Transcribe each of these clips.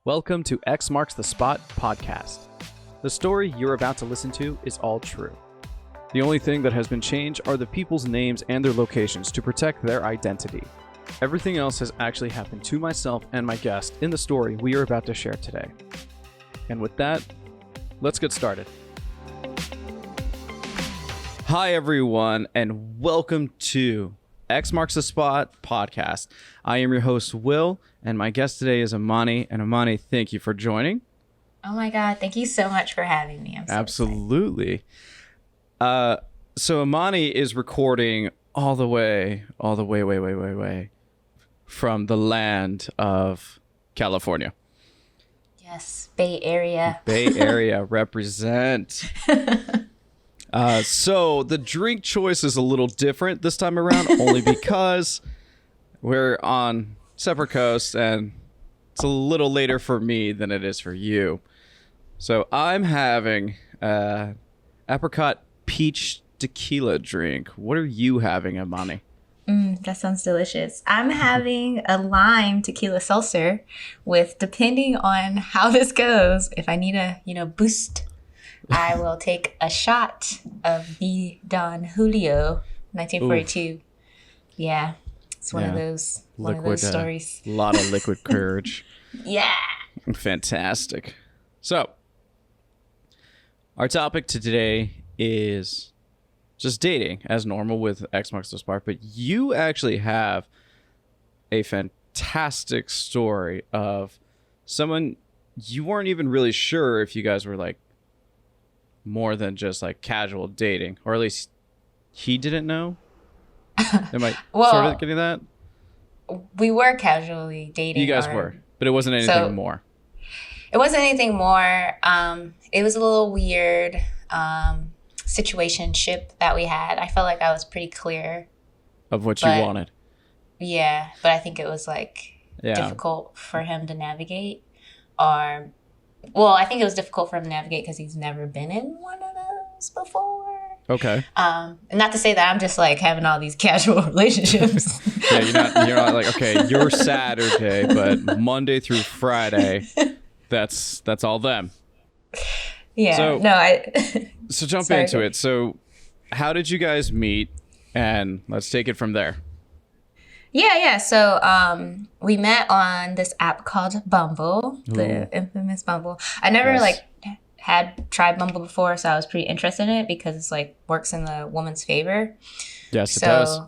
Welcome to X Marks the Spot podcast. The story you're about to listen to is all true. The only thing that has been changed are the people's names and their locations to protect their identity. Everything else has actually happened to myself and my guest in the story we are about to share today. And with that, let's get started. Hi everyone, and welcome to X Marks the Spot podcast. I am your host, Will, and my guest today is Imani. And Imani, thank you for joining. Oh my God, thank you so much for having me. I'm so Absolutely. So Imani is recording all the way from the land of California. Yes, Bay Area. Bay Area, represent. So the drink choice is a little different this time around, only because we're on separate coasts and it's a little later for me than it is for you. So I'm having apricot peach tequila drink. What are you having, Imani? That sounds delicious. I'm having a lime tequila seltzer with, depending on how this goes, if I need a, boost, I will take a shot of the Don Julio 1942. Ooh. Yeah, it's one of those stories. A lot of liquid courage. Yeah. Fantastic. So, our topic today is just dating as normal with X Marks the Spot, but you actually have a fantastic story of someone you weren't even really sure if you guys were like more than just like casual dating, or at least he didn't know. Am I sort of getting that? We were casually dating. You guys were, but it wasn't anything more. It wasn't anything more. It was a little weird situationship that we had. I felt like I was pretty clear of what you wanted. Yeah, but I think it was difficult for him to navigate. I think it was difficult for him to navigate because he's never been in one of those before. Okay. And not to say that I'm just like having all these casual relationships. Yeah, you're not like, okay, you're Saturday, but Monday through Friday, that's all them. Yeah. So jump into it. So how did you guys meet? And let's take it from there. Yeah. So we met on this app called Bumble, the infamous Bumble. I never had tried Bumble before, so I was pretty interested in it because it's like works in the woman's favor. Yes, it does.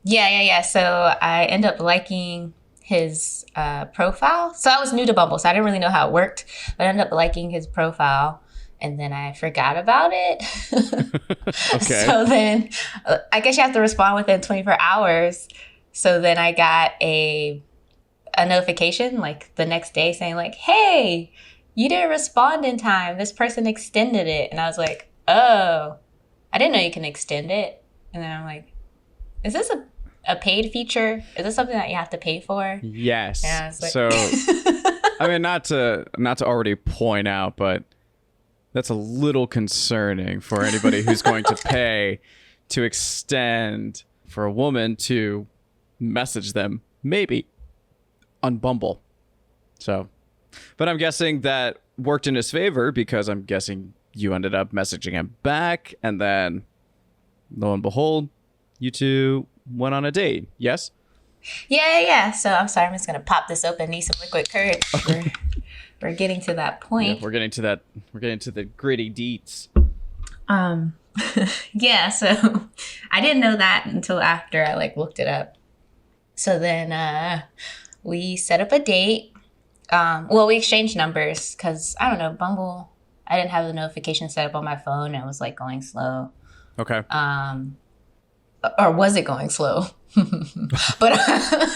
Yeah. So I ended up liking his profile. So I was new to Bumble, so I didn't really know how it worked, but I ended up liking his profile. And then I forgot about it. Okay. So then I guess you have to respond within 24 hours. So then I got a notification like the next day saying like, hey, you didn't respond in time. This person extended it. And I was like, oh, I didn't know you can extend it. And then I'm like, is this a paid feature? Is this something that you have to pay for? Yes. And I was like, so, I mean, not to already point out, but that's a little concerning for anybody who's going to pay to extend for a woman to message them, maybe on Bumble. So, but I'm guessing that worked in his favor because I'm guessing you ended up messaging him back, and then lo and behold, you two went on a date. Yes? Yeah. So I'm sorry, I'm just gonna pop this open. Need some liquid courage. We're getting to that point. Yeah, we're getting to the gritty deets. Yeah, so I didn't know that until after I looked it up. So then we set up a date. We exchanged numbers because I don't know, Bumble, I didn't have the notification set up on my phone. It was going slow. Okay. Or was it going slow? But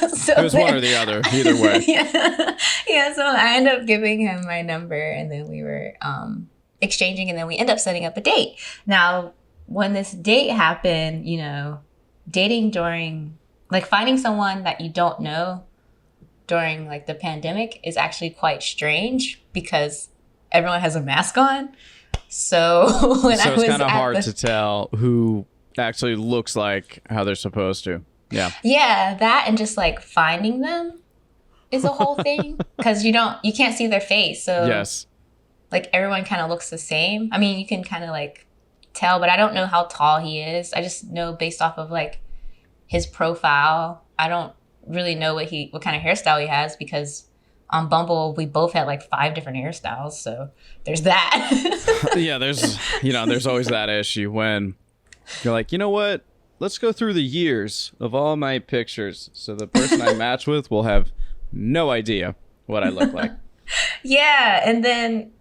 so it was one or the other, either way. Yeah. So I ended up giving him my number, and then we were exchanging, and then we ended up setting up a date. Now, when this date happened, dating during finding someone that you don't know during the pandemic is actually quite strange because everyone has a mask on. So it's kind of hard to tell who actually looks like how they're supposed to. Yeah. Yeah, that and just finding them is a whole thing because you can't see their face. So Yes. like everyone kind of looks the same. I mean, you can kind of like tell, but I don't know how tall he is. I just know based off of like his profile. I don't really know what kind of hairstyle he has because on Bumble we both had like 5 different hairstyles. So there's that. Yeah, there's always that issue when you're like, you know what? Let's go through the years of all my pictures so the person I match with will have no idea what I look like. Yeah, and then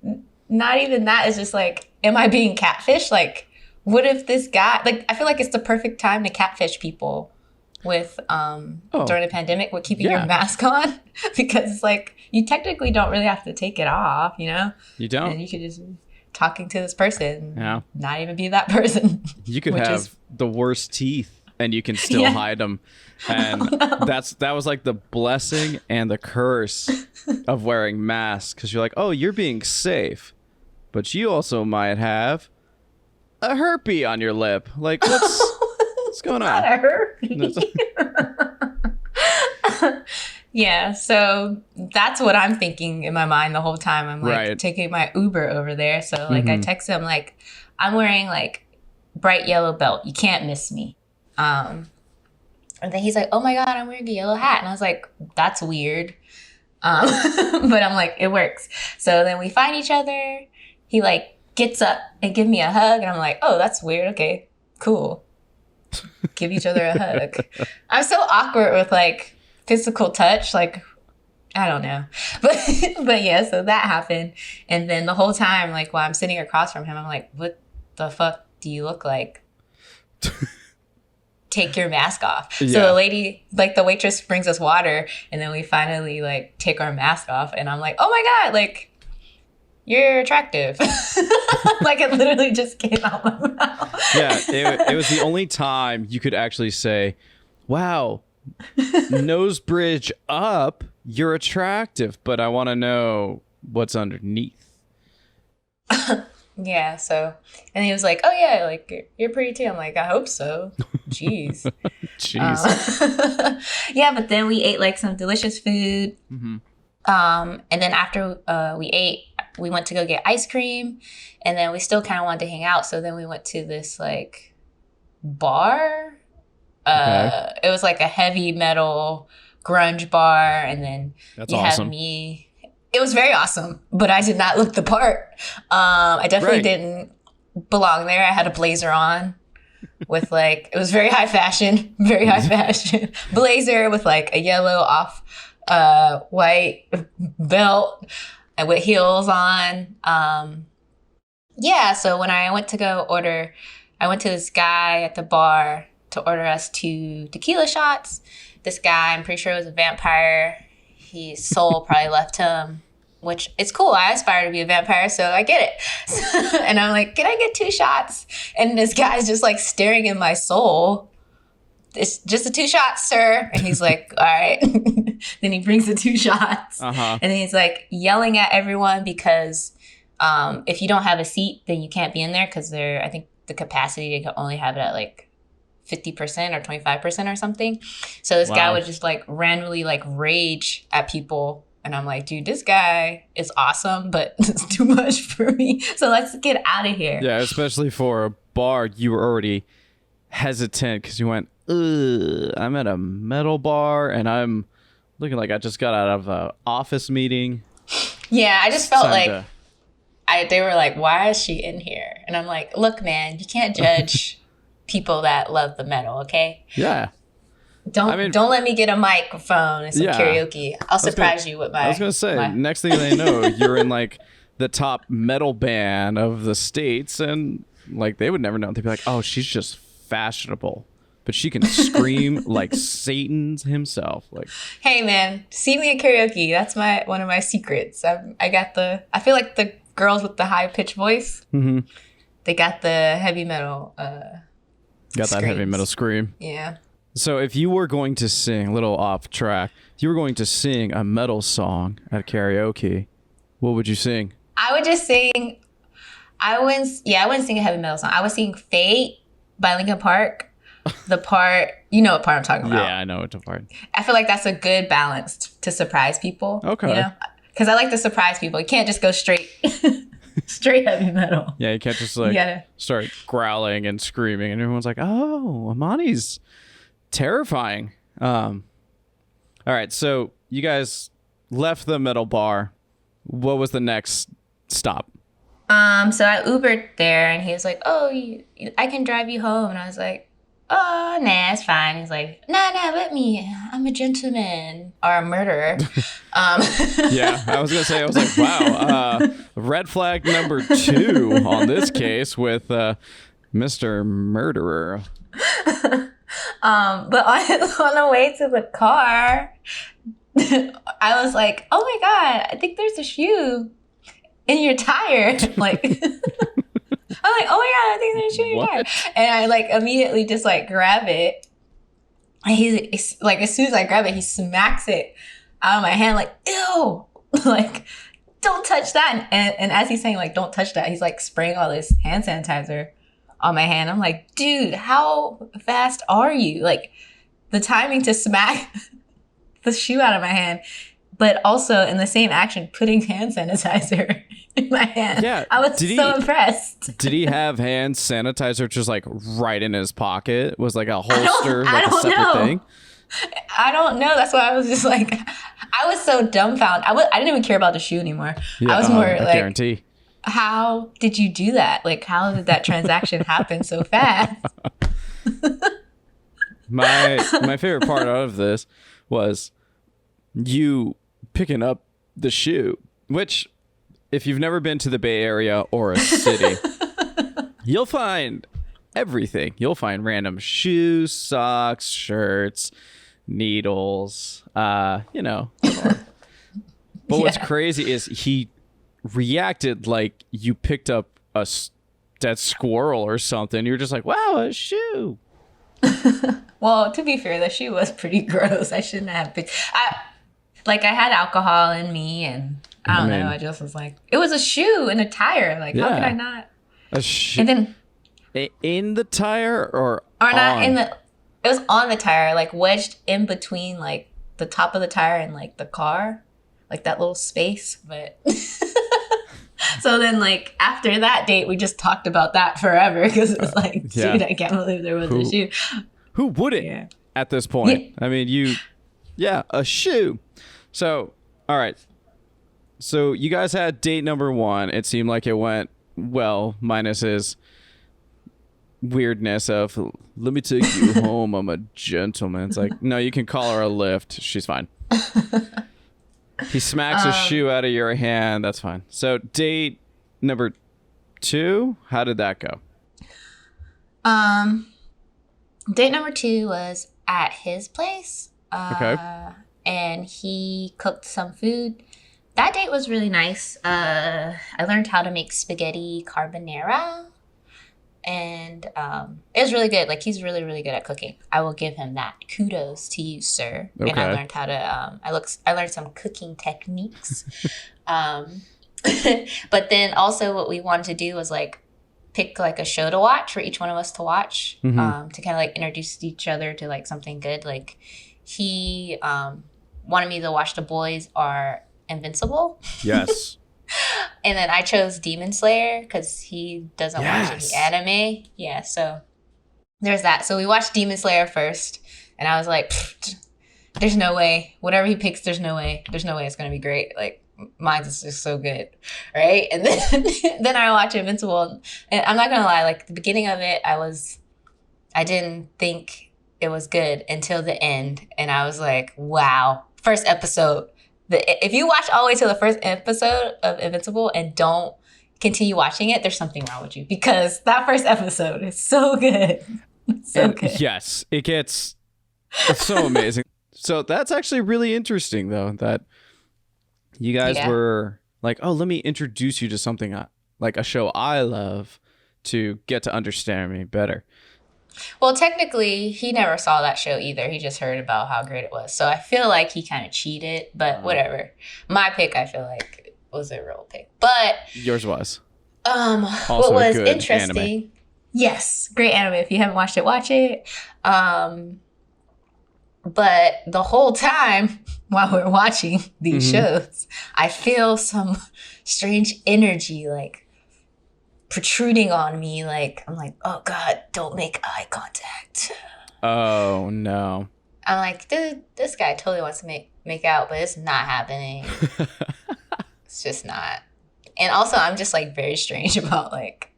not even that is just like, am I being catfish? Like, what if this guy, like, I feel like it's the perfect time to catfish people with during the pandemic with keeping your mask on because it's like you technically don't really have to take it off, you know? You don't. And you could just be talking to this person, yeah, not even be that person. You could have the worst teeth and you can still hide them. And that was like the blessing and the curse of wearing masks because you're like, oh, you're being safe, but you also might have a herpes on your lip. Like, what's going on? Not a herpes. Yeah, so that's what I'm thinking in my mind the whole time. I'm like taking my Uber over there. So like I text him like, I'm wearing like bright yellow belt. You can't miss me. And then he's like, oh my God, I'm wearing a yellow hat. And I was like, that's weird. But I'm like, it works. So then we find each other. He like gets up and give me a hug. And I'm like, oh, that's weird. Okay, cool. Give each other a hug. I'm so awkward with like physical touch. Like, I don't know. But yeah, so that happened. And then the whole time, like while I'm sitting across from him, I'm like, what the fuck do you look like? Take your mask off. Yeah. So the lady, like the waitress brings us water and then we finally like take our mask off and I'm like, oh my God, like you're attractive. Like it literally just came out my mouth. Yeah, it was the only time you could actually say, wow, nose bridge up, you're attractive, but I want to know what's underneath. Yeah, so, and he was like, oh yeah, like, you're pretty too. I'm like, I hope so. Jeez. Yeah, but then we ate like some delicious food. Mm-hmm. And then after we ate, we went to go get ice cream, and then we still kind of wanted to hang out. So then we went to this like bar. It was like a heavy metal grunge bar, and then had me. It was very awesome, but I did not look the part. I definitely didn't belong there. I had a blazer on with like, it was very high fashion, blazer with like a yellow off white belt and with heels on. Yeah, so when I went to go order, I went to this guy at the bar to order us 2 tequila shots. This guy, I'm pretty sure it was a vampire. His soul probably left him, which it's cool. I aspire to be a vampire, so I get it. And I'm like, can I get 2 shots? And this guy's just like staring in my soul. It's just the 2 shots, sir. And he's like, all right. Then he brings the 2 shots. And then he's like yelling at everyone because if you don't have a seat, then you can't be in there because I think the capacity, they can only have it at like 50% or 25% or something. So this guy would just like randomly like rage at people. And I'm like, dude, this guy is awesome, but it's too much for me. So let's get out of here. Yeah, especially for a bar, you were already hesitant because you went, I'm at a metal bar and I'm looking like I just got out of an office meeting. Yeah, I just felt like they were like, why is she in here? And I'm like, look, man, you can't judge people that love the metal, okay? Yeah. Don't let me get a microphone and some karaoke. I'll surprise you with my... I was going to say, next thing they know, you're in like the top metal band of the States and like they would never know. They'd be like, oh, she's just fashionable, but she can scream like Satan himself. Like, hey man, see me at karaoke. That's one of my secrets. I feel like the girls with the high pitched voice, they got the heavy metal Got that heavy metal scream. Yeah. So if you were going to sing, a little off track, if you were going to sing a metal song at karaoke, what would you sing? I would just sing, I wouldn't sing a heavy metal song. I would sing Fate by Linkin Park. the part, you know what part I'm talking about. Yeah, I know what part. I feel like that's a good balance to surprise people. Okay. You know? Because I like to surprise people. You can't just go straight heavy metal. Yeah, you can't just like start growling and screaming and everyone's like, oh, Imani's terrifying. All right, so you guys left the metal bar. What was the next stop? So I Ubered there and he was like, oh, I can drive you home. And I was like, oh, nah, it's fine. He's like, nah, let me. I'm a gentleman or a murderer. Yeah, I was going to say, I was like, wow, red flag number 2 on this case with Mr. Murderer. But on the way to the car, I was like, oh my God, I think there's a shoe in your tire. Like, I'm like, oh my God, I think there's a shoe in your tire. And I like immediately just like grab it. And he's like, as soon as I grab it, he smacks it out of my hand, like, ew, like, don't touch that. And as he's saying, like, don't touch that, he's like spraying all this hand sanitizer on my hand. I'm like, dude, how fast are you? Like, the timing to smack the shoe out of my hand, but also in the same action, putting hand sanitizer in my hand. Yeah, I was so impressed. Did he have hand sanitizer just like right in his pocket? Was like a holster, like a separate thing? I don't know. That's why I was just like, I was so dumbfounded. I didn't even care about the shoe anymore. Yeah, I was more like, guarantee. How did you do that? Like, how did that transaction happen so fast? My favorite part of this was you picking up the shoe, which if you've never been to the Bay Area or a city, you'll find everything. You'll find random shoes, socks, shirts, needles, you know. But what's crazy is he reacted like you picked up a dead squirrel or something. You're just like, wow, a shoe. Well, to be fair, the shoe was pretty gross. I shouldn't have picked. I had alcohol in me, and I don't know. I just was like, it was a shoe and a tire. Like, how could I not? A shoe. And then in the tire or not in the. It was on the tire, like wedged in between, like the top of the tire and like the car, like that little space. But so then, like after that date, we just talked about that forever because it was like, dude, I can't believe there was a shoe. Who wouldn't at this point? Yeah. I mean, a shoe. So, all right. So you guys had date number 1. It seemed like it went well, minus his weirdness of, let me take you home. I'm a gentleman. It's like, no, you can call her a lift. She's fine. He smacks a shoe out of your hand. That's fine. So date number 2, how did that go? Date number 2 was at his place. Okay. And he cooked some food. That date was really nice. I learned how to make spaghetti carbonara. And it was really good. Like, he's really, really good at cooking. I will give him that. Kudos to you, sir. Okay. And I learned how to, I learned some cooking techniques. But then also what we wanted to do was, like, pick, like, a show to watch for each one of us to watch, to kind of, like, introduce each other to, like, something good. Like, he wanted me to watch The Boys Are Invincible. Yes. And then I chose Demon Slayer because he doesn't watch any anime. Yeah, so there's that. So we watched Demon Slayer first, and I was like, there's no way. Whatever he picks, there's no way. There's no way it's going to be great. Like, mine's just so good, right? And then then I watch Invincible, and I'm not going to lie, like, the beginning of it, I didn't think it was good until the end, and I was like, wow. First episode. If you watch all the way to the first episode of Invincible and don't continue watching it, there's something wrong with you, because that first episode is so good. Good. Yes, it's so amazing. So that's actually really interesting, though, that you guys were like, oh, let me introduce you to something like a show I love to get to understand me better. Well, technically, he never saw that show either. He just heard about how great it was. So I feel like he kind of cheated, but whatever. My pick, I feel like, was a real pick. But yours was. What was interesting, Yes, great anime. If you haven't watched it, watch it. But the whole time while we're watching these shows, I feel some strange energy like protruding on me. Like I'm like, oh God, don't make eye contact. Oh no. I'm like, dude, this guy totally wants to make out, but it's not happening. It's just not. And also I'm just like very strange about like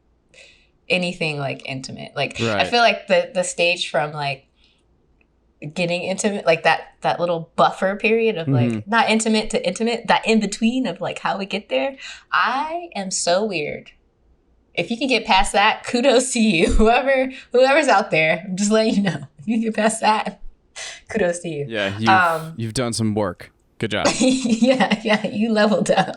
anything like intimate. Like I feel like the stage from like getting intimate, like that little buffer period of like not intimate to intimate, that in between of like how we get there, I am so weird. If you can get past that, kudos to you. Whoever's out there, I'm just letting you know. If you can get past that, kudos to you. Yeah, you've done some work. Good job. yeah, you leveled up.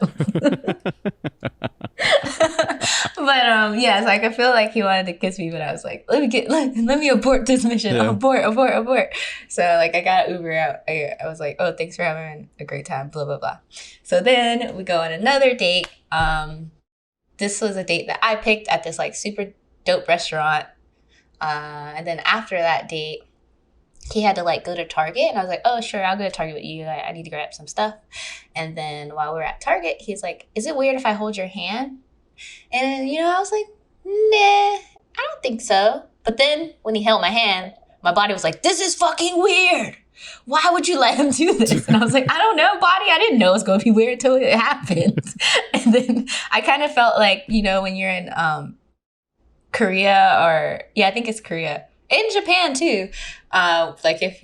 But yeah, it's like I feel like he wanted to kiss me, but I was like, let me abort this mission. Yeah. Abort. So like I got Uber out. I was like, oh, thanks for having a great time. Blah blah blah. So then we go on another date. This was a date that I picked at this like super dope restaurant. And then after that date, he had to like go to Target, and I was like, oh sure, I'll go to Target with you. I need to grab some stuff. And then while we were at Target, he's like, is it weird if I hold your hand? And I was like, nah, I don't think so. But then when he held my hand, my body was like, this is fucking weird. Why would you let him do this? And I was like, I don't know, body. I didn't know it was going to be weird until it happened. And then I kind of felt like, when you're in Korea I think it's Korea. In Japan too. Like I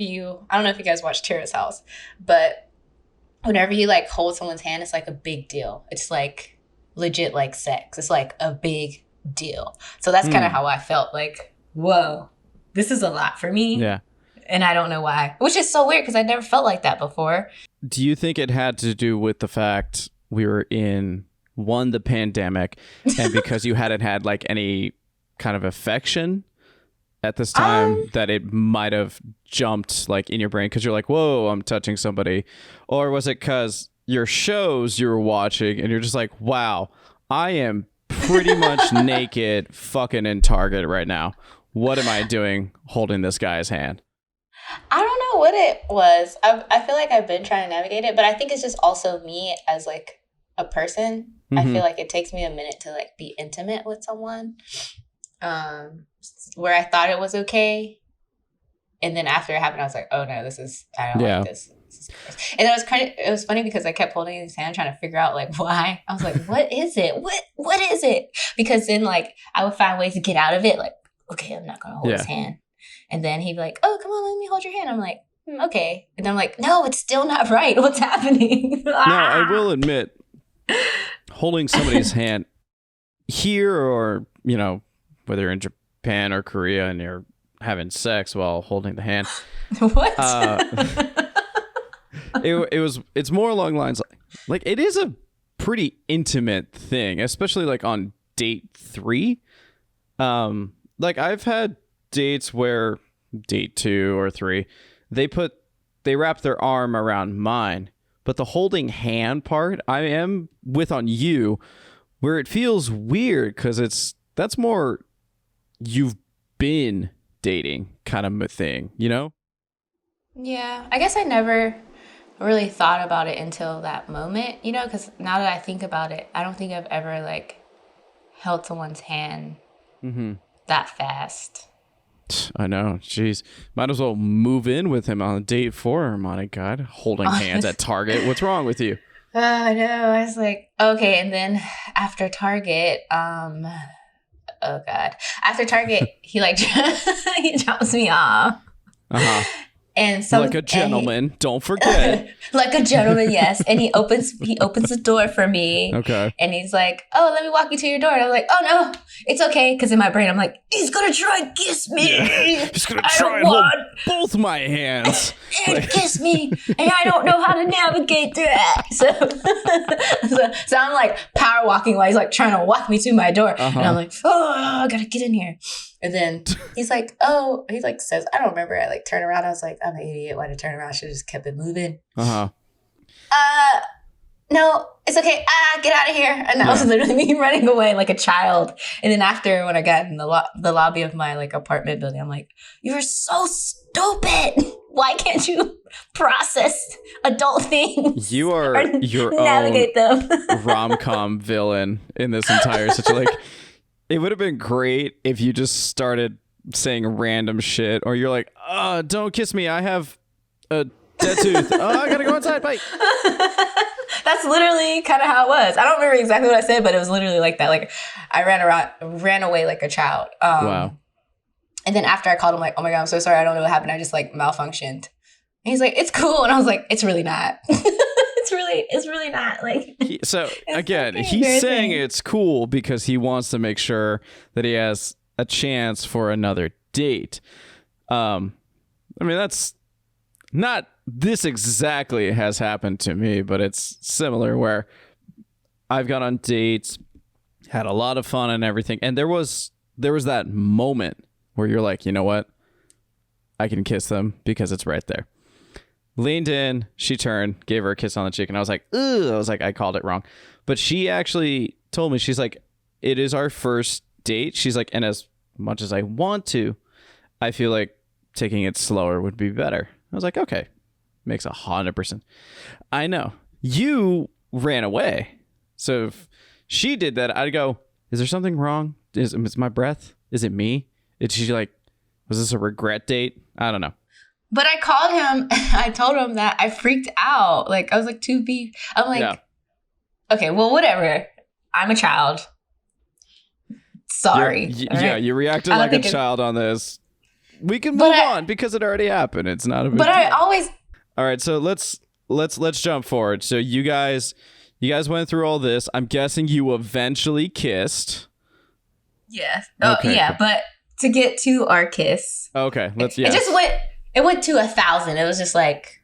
don't know if you guys watch Terrace House, but whenever you like hold someone's hand, it's like a big deal. It's like legit like sex. It's like a big deal. So that's kind of how I felt like, whoa, this is a lot for me. Yeah. And I don't know why, which is so weird because I never felt like that before. Do you think it had to do with the fact we were in the pandemic and because you hadn't had like any kind of affection at this time that it might have jumped like in your brain because you're like, whoa, I'm touching somebody? Or was it because your shows you were watching and you're just like, wow, I am pretty much naked fucking in Target right now. What am I doing holding this guy's hand? I don't know what it was. I feel like I've been trying to navigate it, but I think it's just also me as like a person. I feel like it takes me a minute to like be intimate with someone. Where I thought it was okay, and then after it happened, I was like, "Oh no, I don't like this." And it was funny because I kept holding his hand, trying to figure out like why. I was like, "What is it? What is it?" Because then like I would find ways to get out of it. Like, okay, I'm not gonna hold his hand, and then he'd be like, "Oh, come on, let me hold your hand." I'm like, "Okay," and then I'm like, "No, it's still not right. What's happening?" No, I will admit, holding somebody's hand here, or whether you're in Japan or Korea and you're having sex while holding the hand. What? It's more along the lines like it is a pretty intimate thing, especially like on date 3. Like I've had dates where date 2 or 3, they wrap their arm around mine, but the holding hand part I am with on you, where it feels weird because that's more you've been dating kind of a thing, Yeah, I guess I never really thought about it until that moment, because now that I think about it, I don't think I've ever like held someone's hand that fast. I know. Jeez. Might as well move in with him on date 4, my God. Holding hands at Target. What's wrong with you? I know. I was like, okay. And then after Target, oh God. After Target, he like he drops me off. And like a gentleman, don't forget. Like a gentleman, yes. And he opens the door for me. Okay. And he's like, "Oh, let me walk you to your door." And I'm like, "Oh no, it's okay." Because in my brain, I'm like, "He's gonna try and kiss me. Yeah. He's gonna try and hold both my hands and kiss me, and I don't know how to navigate that." So I'm like power walking while he's like trying to walk me to my door, and I'm like, "Oh, I gotta get in here." And then he's like, says, I don't remember. I like turn around. I was like, I'm an idiot. Why did I turn around? I should have just kept it moving. no, it's okay. Get out of here. And that was literally me running away like a child. And then after, when I got in the lobby of my like apartment building, I'm like, you're so stupid. Why can't you process adult things? You are your navigate own them. rom-com villain in this entire situation. Like, it would have been great if you just started saying random shit, or you're like, don't kiss me. I have a dead tooth. I gotta go inside. Bye. That's literally kind of how it was. I don't remember exactly what I said, but it was literally like that. Like I ran away like a child. Wow. And then after I called him like, oh my God, I'm so sorry. I don't know what happened. I just like malfunctioned. And he's like, it's cool. And I was like, it's really not. it's really not. Like, so again, he's saying it's cool because he wants to make sure that he has a chance for another date. I mean, that's not this exactly has happened to me, but it's similar where I've gone on dates, had a lot of fun and everything. And there was that moment where you're like, you know what? I can kiss them because it's right there. Leaned in, she turned, gave her a kiss on the cheek, and I was like, ugh. I was like, I called it wrong. But she actually told me, she's like, it is our first date. She's like, and as much as I want to, I feel like taking it slower would be better. I was like, okay. Makes 100%. I know. You ran away. So if she did that, I'd go, is there something wrong? Is my breath? Is it me? Is she like, was this a regret date? I don't know. But I called him. I told him that I freaked out. Like, I was like, I'm like, okay, well, whatever. I'm a child. Sorry. Yeah, you reacted like a child on this. We can move on because it already happened. It's not a big deal. I always... All right, so let's jump forward. So you guys went through all this. I'm guessing you eventually kissed. Yes. Oh, okay, yeah, cool. But to get to our kiss. Okay, it went to 1,000. It was just like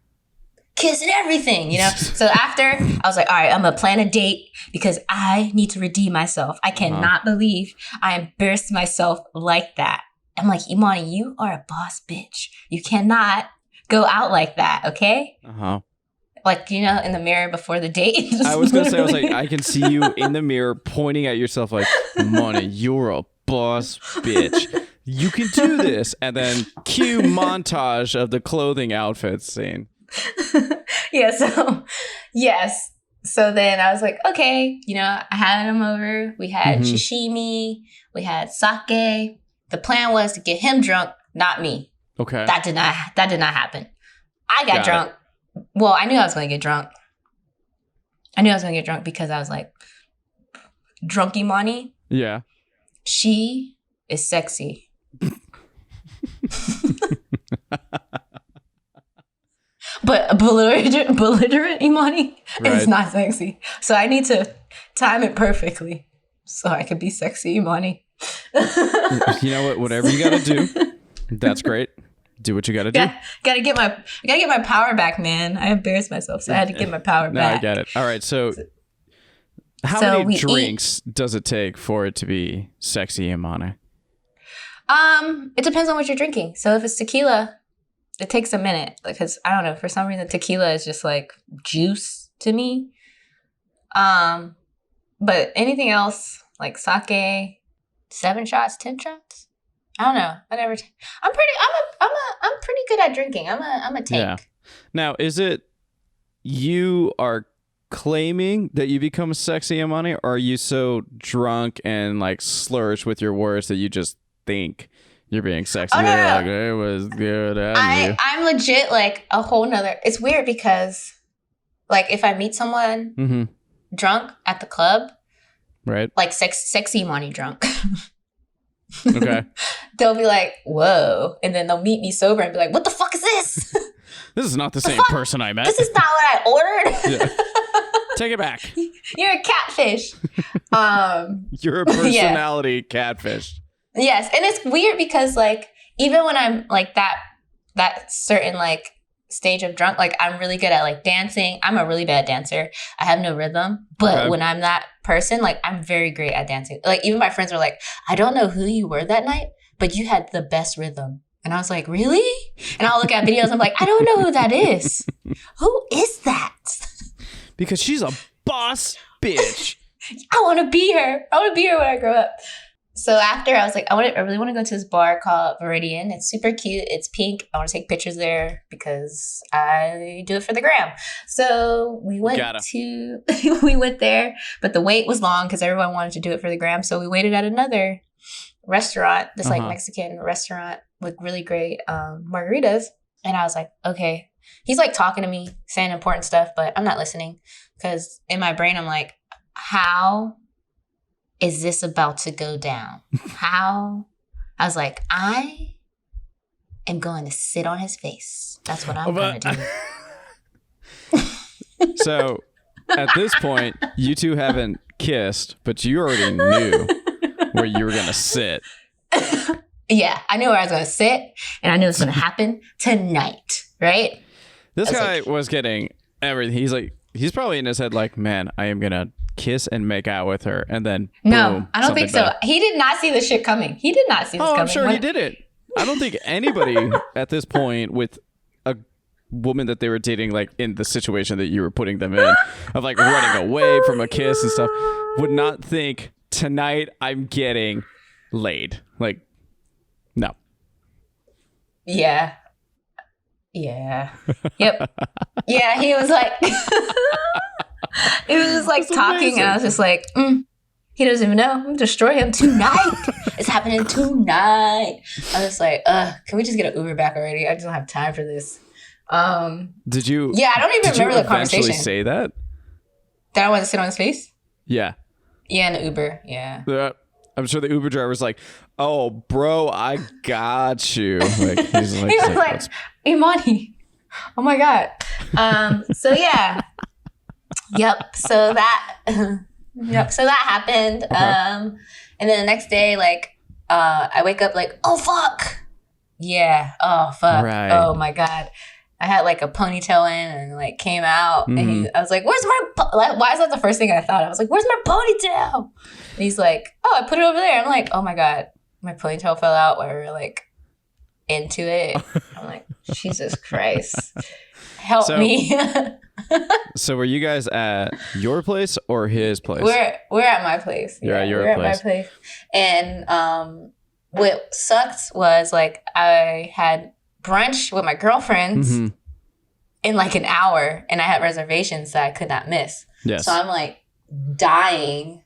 kiss and everything, you know? So after, I was like, all right, I'm going to plan a date because I need to redeem myself. I cannot believe I embarrassed myself like that. I'm like, Imani, you are a boss bitch. You cannot go out like that, okay? Like, you know, in the mirror before the date. I was going to say, I was like, I can see you in the mirror pointing at yourself like, Imani, you're a boss bitch. You can do this. And then cue montage of the clothing outfits scene. Yeah, so, yes. So then I was like, okay, you know, I had him over. We had sashimi. We had sake. The plan was to get him drunk, not me. Okay. That did not happen. I got drunk. Well, I knew I was going to get drunk. Because I was like, drunk Imani. Yeah. She is sexy. But belligerent Imani is not sexy. So I need to time it perfectly so I could be sexy Imani. You know what? Whatever you got to do, that's great. Do what you got to do. Gotta get my power back, man. I embarrassed myself, so I had to get my power back. I get it. All right, so how many drinks does it take for it to be sexy Imani? It depends on what you're drinking. So if it's tequila, it takes a minute because I don't know, for some reason tequila is just like juice to me. But anything else like sake, 7 shots, 10 shots. I don't know. I'm pretty good at drinking. I'm a tank. Yeah. Now, is it you are claiming that you become sexy Imani, or are you so drunk and like slurs with your words that you just think you're being sexy? Oh, no. Like, it was good. I'm legit like a whole nother. It's weird because like if I meet someone drunk at the club, right? Like sexy Imani drunk. Okay. They'll be like, whoa. And then they'll meet me sober and be like, what the fuck is this? This is not the same person I met. This is not what I ordered. Yeah. Take it back. You're a catfish. You're a personality catfish. Yes. And it's weird because like, even when I'm like that certain like stage of drunk, like I'm really good at like dancing. I'm a really bad dancer. I have no rhythm. But when I'm that person, like I'm very great at dancing. Like even my friends are like, I don't know who you were that night, but you had the best rhythm. And I was like, really? And I'll look at videos. I'm like, I don't know who that is. Who is that? Because she's a boss bitch. I want to be her. I want to be her when I grow up. So after I was like, I really want to go to this bar called Viridian. It's super cute. It's pink. I want to take pictures there because I do it for the gram. So we went we went there, but the wait was long because everyone wanted to do it for the gram. So we waited at another restaurant, this like Mexican restaurant with really great margaritas. And I was like, okay. He's like talking to me, saying important stuff, but I'm not listening because in my brain, I'm like, how is this about to go down? How? I was like, I am going to sit on his face. That's what I'm going to do. So at this point, you two haven't kissed, but you already knew where you were going to sit. Yeah, I knew where I was going to sit, and I knew it was going to happen tonight, right? This guy was getting everything. He's probably in his head like, man, I am going to kiss and make out with her, and then no, I don't think so. Better. He did not see the shit coming. He did not see this coming. I'm sure he didn't. I don't think anybody at this point with a woman that they were dating, like in the situation that you were putting them in, of like running away from a kiss and stuff, would not think tonight I'm getting laid. Like, no. Yeah. Yeah. Yep. Yeah, he was like he was just like talking amazing. And I was just like, he doesn't even know. I'm gonna destroy him tonight. It's happening tonight. I was just like, can we just get an Uber back already? I just don't have time for this. Did you? Yeah, I don't even remember the conversation. Did you say that? That I want to sit on his face? Yeah. Yeah, in the Uber. Yeah. I'm sure the Uber driver was like, "Oh, bro, I got you." Like, he's he was like, Imani. Oh my God. So yeah. Yep. So that happened. And then the next day, like, I wake up like, oh fuck. Yeah. Oh fuck. Right. Oh my God. I had like a ponytail in and like came out, and I was like, "Where's my? Why is that the first thing I thought? I was like, "Where's my ponytail?" And he's like, "Oh, I put it over there." I'm like, "Oh my God, my ponytail fell out while we were like into it." I'm like, Jesus Christ, help me. So were you guys at your place or his place? We're at my place. You're at your place. We're at my place. And what sucked was like I had brunch with my girlfriends in like an hour, and I had reservations that I could not miss. Yes. So I'm like dying,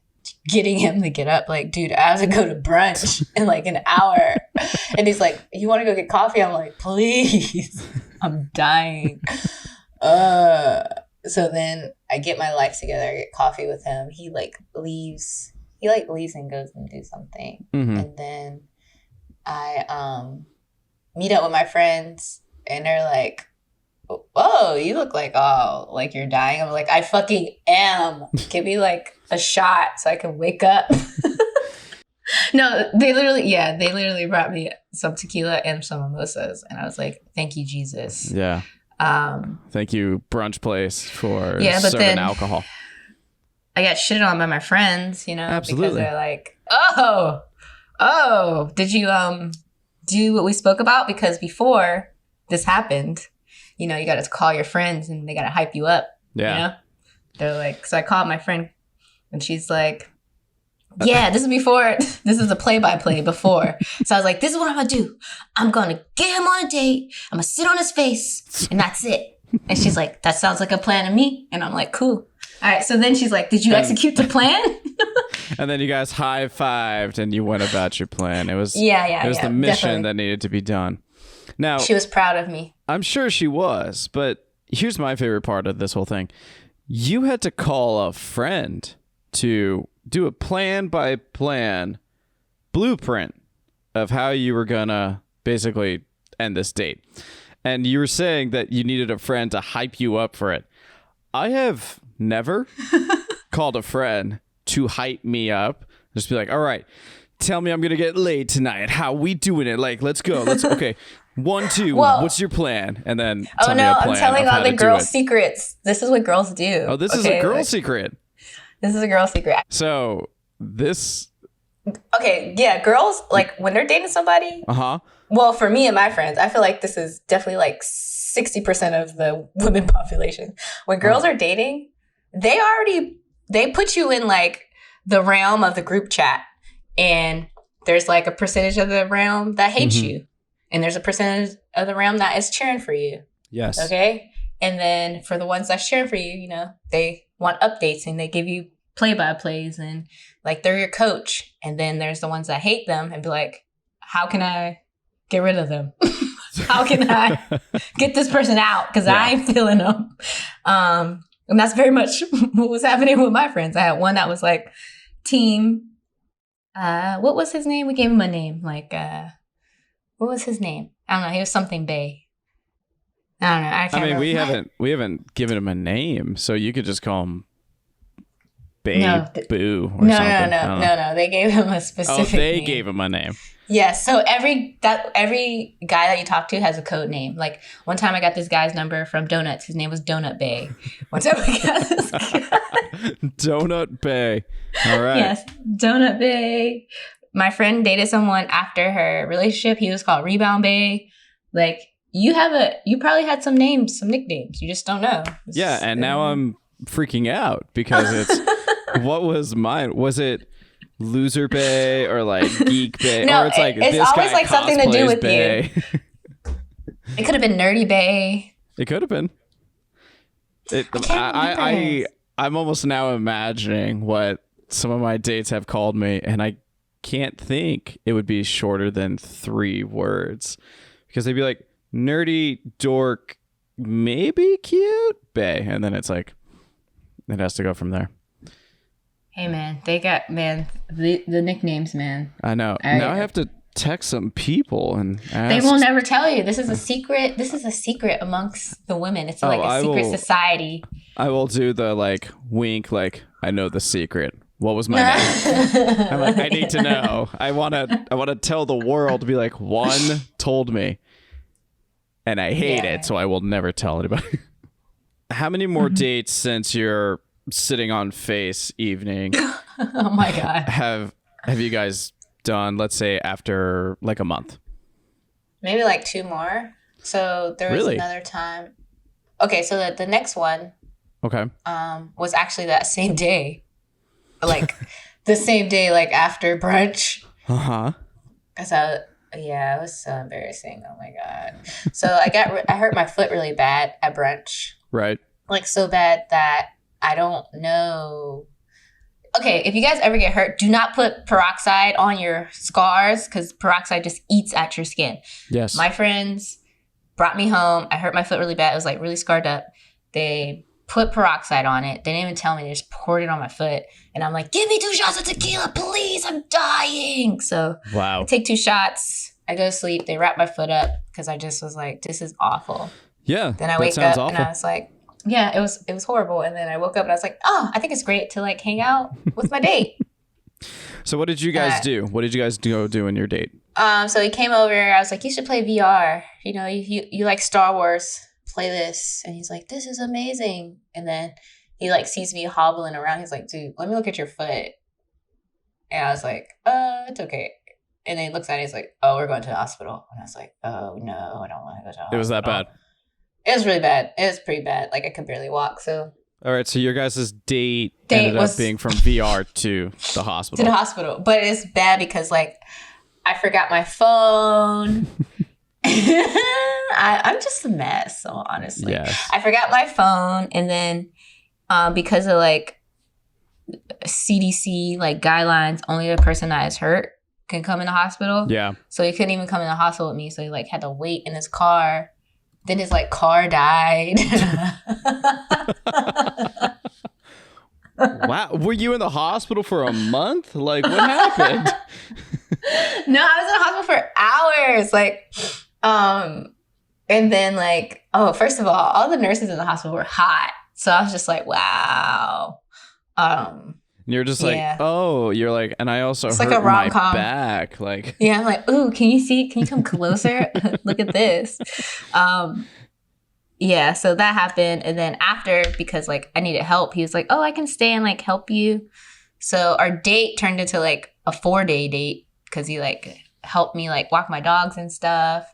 getting him to get up. Like, dude, I have to go to brunch in like an hour. And he's like, "You want to go get coffee?" I'm like, "Please." I'm dying. So then I get my life together. I get coffee with him. He leaves. He leaves and goes and do something. And then I meet up with my friends, and they're like, "Whoa, you look like you're dying." I'm like, "I fucking am. Give me like a shot so I can wake up." No, they literally brought me some tequila and some mimosas, and I was like, "Thank you, Jesus." Yeah. Thank you, brunch place, for serving alcohol. I got shitted on by my friends, Absolutely. Because they're like, "Oh, did you do what we spoke about?" Because before this happened, you got to call your friends and they got to hype you up. Yeah. They're like, so I called my friend, and she's like, "Yeah, this is before. This is a play-by-play before." So I was like, "This is what I'm gonna do. I'm gonna get him on a date. I'm gonna sit on his face, and that's it." And she's like, "That sounds like a plan to me." And I'm like, "Cool. All right." So then she's like, "Did you execute the plan?" And then you guys high-fived and you went about your plan. It was the mission definitely. that needed to be done. Now, she was proud of me. I'm sure she was, but here's my favorite part of this whole thing. You had to call a friend to do a plan-by-plan blueprint of how you were gonna basically end this date. And you were saying that you needed a friend to hype you up for it. I have never called a friend to hype me up. Just be like, "All right, tell me I'm gonna get laid tonight. How we doing it? Like, let's go. Okay. 1, 2, what's your plan?" And then tell me a plan. I'm telling all the girl secrets. This is what girls do. Oh, this is a girl secret. This is a girl secret. So this. Okay, yeah, girls, like when they're dating somebody. Well, for me and my friends, I feel like this is definitely like 60% of the women population. When girls are dating, they put you in like the realm of the group chat, and there's like a percentage of the realm that hates you, and there's a percentage of the realm that is cheering for you. Yes. Okay. And then for the ones that's cheering for you, you know, they want updates and they give you play-by-plays and like they're your coach. And then there's the ones that hate them and be like, how can I get rid of them? How can I get this person out? Because I ain't feeling them. And that's very much what was happening with my friends. I had one that was like team. What was his name? We gave him a name. Like, what was his name? I don't know. He was something Bay. I don't know. I can't remember. we haven't given him a name, so you could just call him Bay Boo or something. No. They gave him a specific name. Gave him a name. Yes. So every guy that you talk to has a code name. Like one time I got this guy's number from Donuts. His name was Donut Bay. One time I got this guy. Donut Bay. All right. Yes. Donut Bay. My friend dated someone after her relationship. He was called Rebound Bay. Like you probably had some names, some nicknames. You just don't know. And now I'm freaking out because it's, what was mine? Was it Loser Bay or like Geek Bay? No, or it's like it's this always guy like something to do with Bay. you. It could have been Nerdy Bay. It could have been. I'm almost now imagining what some of my dates have called me, and I can't think it would be shorter than 3 words because they'd be like nerdy, dork, maybe cute, Bay, and then it's like it has to go from there. Hey man, they got the nicknames, man. I know. Now I have to text some people and ask. They will never tell you. This is a secret. This is a secret amongst the women. It's like a secret society. I will do the like wink, like I know the secret. What was my name? I'm like, I need to know. I want to tell the world to be like, one told me, and I hate it, so I will never tell anybody. How many more dates since you're sitting on face evening? Oh my god. Have you guys done? Let's say after like a month. Maybe like 2 more. So there was another time. Okay, so the next one. Okay. Was actually that same day. Like the same day, like after brunch. Uh-huh. Cause it was so embarrassing. Oh my god. So I hurt my foot really bad at brunch. Right. Like so bad that I don't know. Okay, if you guys ever get hurt, do not put peroxide on your scars because peroxide just eats at your skin. Yes. My friends brought me home. I hurt my foot really bad. It was like really scarred up. They put peroxide on it. They didn't even tell me. They just poured it on my foot. And I'm like, give me 2 shots of tequila, please. I'm dying. So wow. I take 2 shots. I go to sleep. They wrap my foot up because I just was like, this is awful. Yeah. Then I wake up and I was like, yeah, it was horrible. And then I woke up and I was like, oh, I think it's great to like hang out with my date. So what did you guys do? What did you guys go do in your date? So he came over. I was like, you should play VR. You know, you like Star Wars. Play this. And he's like, this is amazing. And then he like sees me hobbling around. He's like, dude, let me look at your foot. And I was like, it's okay. And then he looks at it. He's like, oh, we're going to the hospital. And I was like, oh no, I don't want to go to the hospital. It was that bad. It was really bad. It was pretty bad. Like I could barely walk. So. All right. So your guys' date ended up being from VR to the hospital. To the hospital. But it's bad because like I forgot my phone. I'm just a mess, so honestly. Yes. I forgot my phone, and then because of like CDC like guidelines, only the person that is hurt can come in the hospital. Yeah. So he couldn't even come in the hospital with me, so he like had to wait in his car. Then his like car died. Wow. Were you in the hospital for a month? Like what happened? No, I was in the hospital for hours. Like and then like, first of all the nurses in the hospital were hot. So I was just like, wow. And you're just like, you're like, and I also hurt like a my rom-com. back. Like, yeah, I'm like, ooh, can you come closer? Look at this. Yeah, so that happened. And then after, because like I needed help, he was like, oh, I can stay and like help you. So our date turned into like a 4-day date because he like helped me like walk my dogs and stuff.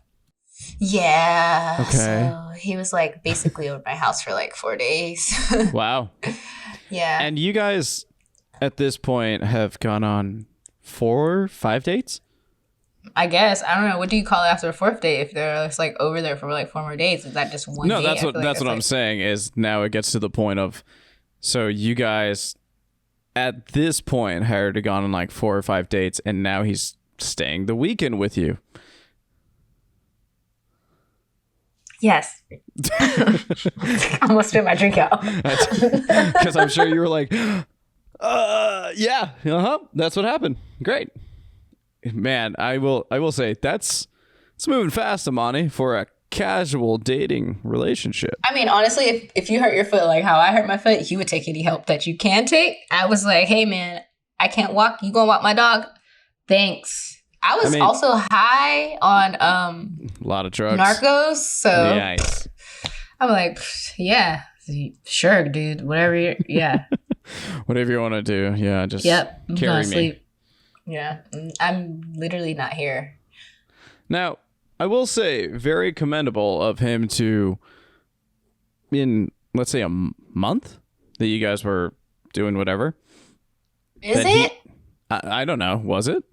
Yeah. Okay. So he was like basically over my house for like 4 days. Wow. Yeah. And you guys at this point have gone on 4, 5 dates? I guess. I don't know. What do you call it after a fourth date if they're just like over there for like 4 more days? Is that just one No, date? that's what I'm saying is now it gets to the point of, so you guys at this point had already gone on like 4 or 5 dates, and now he's staying the weekend with you. Yes. I almost spit my drink out. Because I'm sure you were like, yeah, that's what happened. Great. Man, I will say it's moving fast, Imani, for a casual dating relationship. I mean, honestly, if you hurt your foot like how I hurt my foot, you would take any help that you can take. I was like, hey, man, I can't walk. You gonna walk my dog? Thanks. I was also high on a lot of drugs. Narcos, so nice. I'm like, yeah, sure, dude. Whatever whatever you want to do. Yeah, just I'm carry gonna me. sleep. Yeah, I'm literally not here. Now, I will say, very commendable of him to, in, let's say, a month that you guys were doing whatever. Is it? I don't know. Was it?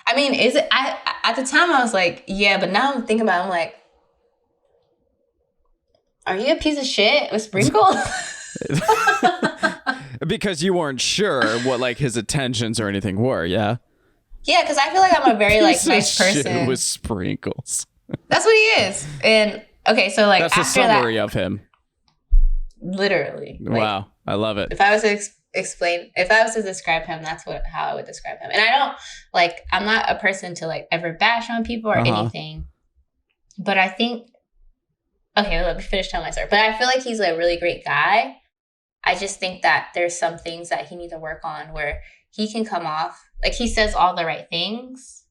I mean, is it? At the time, I was like, yeah, but now I'm thinking about it, I'm like, are you a piece of shit with sprinkles? Because you weren't sure what like his intentions or anything were, yeah? Yeah, because I feel like I'm a very like Piece nice of person. Shit with sprinkles. That's what he is. And okay, so like that's the after summary that, of him. Literally. Like, wow, I love it. If I was to if I was to describe him, that's how I would describe him. And I don't I'm not a person to like ever bash on people or anything. But I think, okay, let me finish telling my story. But I feel like he's a really great guy. I just think that there's some things that he needs to work on where he can come off, like he says all the right things.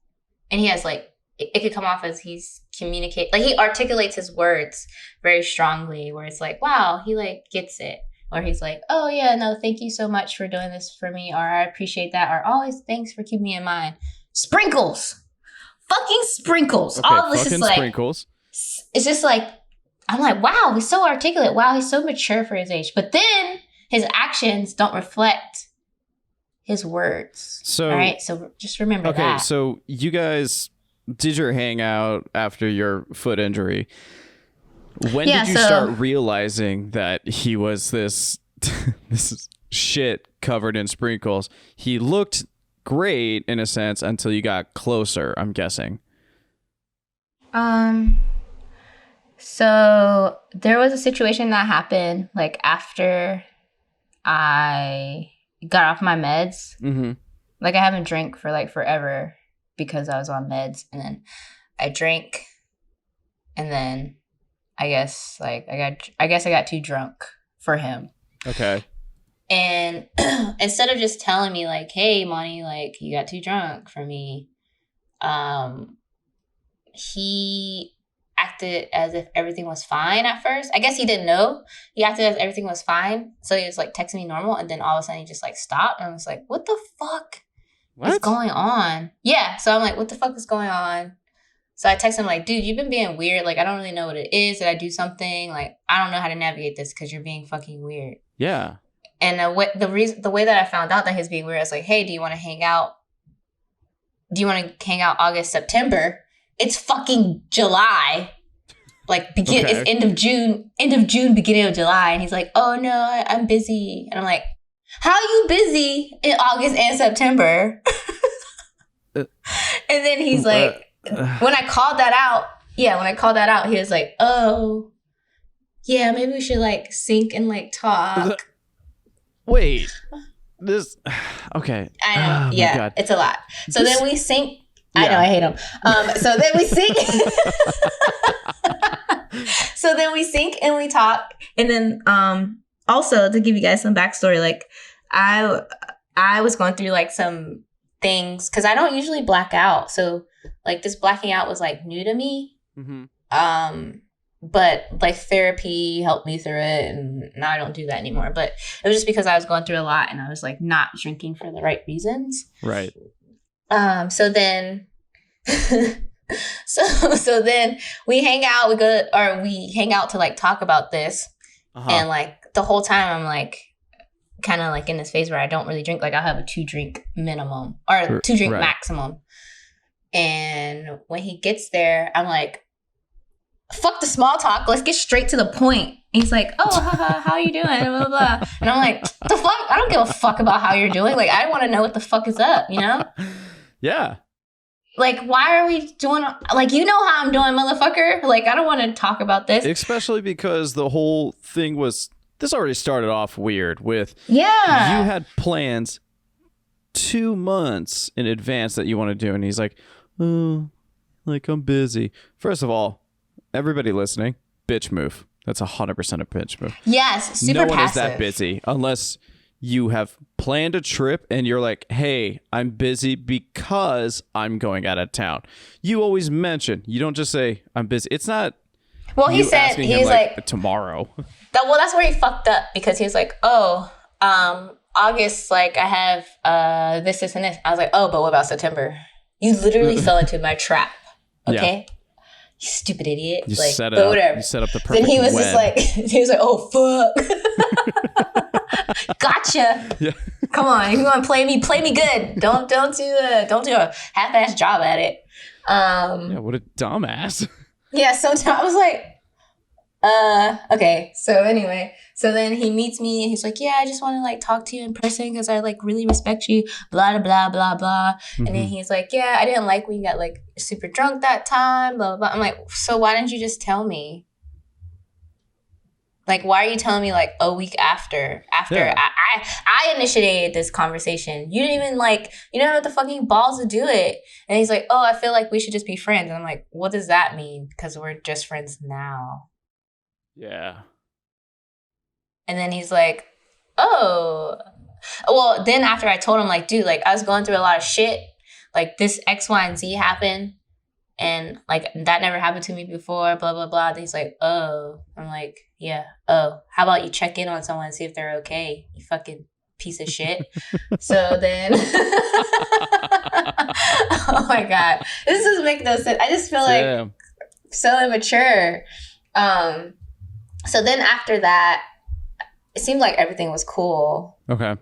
And he has like, it could come off as he's communicate, like he articulates his words very strongly where it's like, wow, he like gets it. Or he's like, oh yeah, no, thank you so much for doing this for me. Or I appreciate that. Or always thanks for keeping me in mind. Sprinkles. Fucking sprinkles. Okay, all of this is like, sprinkles. It's just like, I'm like, wow, he's so articulate. Wow, he's so mature for his age. But then his actions don't reflect his words. So, all right, so just remember that. Okay, so you guys did your hangout after your foot injury. When did you start realizing that he was this shit covered in sprinkles? He looked great in a sense until you got closer, I'm guessing. So there was a situation that happened like after I got off my meds. Mm-hmm. Like I haven't drank for like forever because I was on meds, and then I drank, and then I guess I got too drunk for him. Okay. And instead of just telling me like, "Hey, Monty, like you got too drunk for me," he acted as if everything was fine at first. I guess he didn't know. He acted as everything was fine. So he was like texting me normal, and then all of a sudden he just like stopped, and I was like, "What the fuck is going on?" Yeah. So I'm like, "What the fuck is going on?" So I text him like, "Dude, you've been being weird. Like, I don't really know what it is. Did I do something? Like, I don't know how to navigate this because you're being fucking weird." Yeah. And the way that I found out that he was being weird, I was like, "Hey, do you want to hang out? Do you want to hang out August, September? It's fucking July. Like, it's end of June, beginning of July." And he's like, "Oh, no, I'm busy." And I'm like, "How are you busy in August and September?" And then he's like, when I called that out, he was like, "Oh, yeah, maybe we should, like, sync and, like, talk." Wait. This... Okay. I know. Oh, yeah, it's a lot. So then we sync... Yeah. I know, I hate him. So then we sync... So then we sync and we talk. And then also, to give you guys some backstory, like, I was going through, like, some things... Because I don't usually black out. So, like, this blacking out was, like, new to me. Mm-hmm. But like therapy helped me through it, and now I don't do that anymore. But it was just because I was going through a lot and I was like not drinking for the right reasons. Right. So then so then we hang out, we hang out to like talk about this. And like the whole time I'm like, kind of like in this phase where I don't really drink. Like I'll have a 2-drink minimum or 2-drink maximum. And when he gets there, I'm like, fuck the small talk. Let's get straight to the point. And he's like, oh, how are you doing? Blah, blah, blah. And I'm like, the fuck? I don't give a fuck about how you're doing. Like, I want to know what the fuck is up, you know? Yeah. Like, why are we doing, like, you know how I'm doing, motherfucker? Like, I don't want to talk about this. Especially because the whole thing was, this already started off weird with, you had plans 2 months in advance that you want to do. And he's like, oh, like, I'm busy. First of all, everybody listening, bitch move. That's 100% a bitch move. Yes, super no one passive. is that busy unless you have planned a trip and you're like, hey, I'm busy because I'm going out of town. You always mention, you don't just say, I'm busy. It's not. Well, he said, he's like, tomorrow. Well, that's where he fucked up because he was like, oh, August, like I have this, and this. I was like, oh, but what about September? You literally fell into my trap. Okay. Yeah. You stupid idiot. You like, set it but up. whatever. You set up the perfect Then he was web. just like, he was like, oh, fuck. Gotcha. Yeah. Come on. If you want to play me good. Don't do a half-ass job at it. Yeah, what a dumbass. Yeah, so I was like, okay. So anyway, so then he meets me and he's like, yeah, I just want to like talk to you in person because I like really respect you, blah, blah, blah, blah. Mm-hmm. And then he's like, yeah, I didn't like when you got like super drunk that time, blah, blah, blah. I'm like, so why didn't you just tell me? Like, why are you telling me like a week after yeah. I initiated this conversation? You didn't even like, you don't have the fucking balls to do it. And he's like, oh, I feel like we should just be friends. And I'm like, what does that mean? Because we're just friends now. Yeah. And then he's like, oh. Well, then after I told him like, dude, like I was going through a lot of shit. Like this X, Y, and Z happened. And like that never happened to me before, blah, blah, blah. Then he's like, oh. I'm like, yeah. Oh, how about you check in on someone and see if they're okay? You fucking piece of shit. So then, oh my God. This doesn't make no sense. I just feel like so immature. So then after that, it seemed like everything was cool. Okay.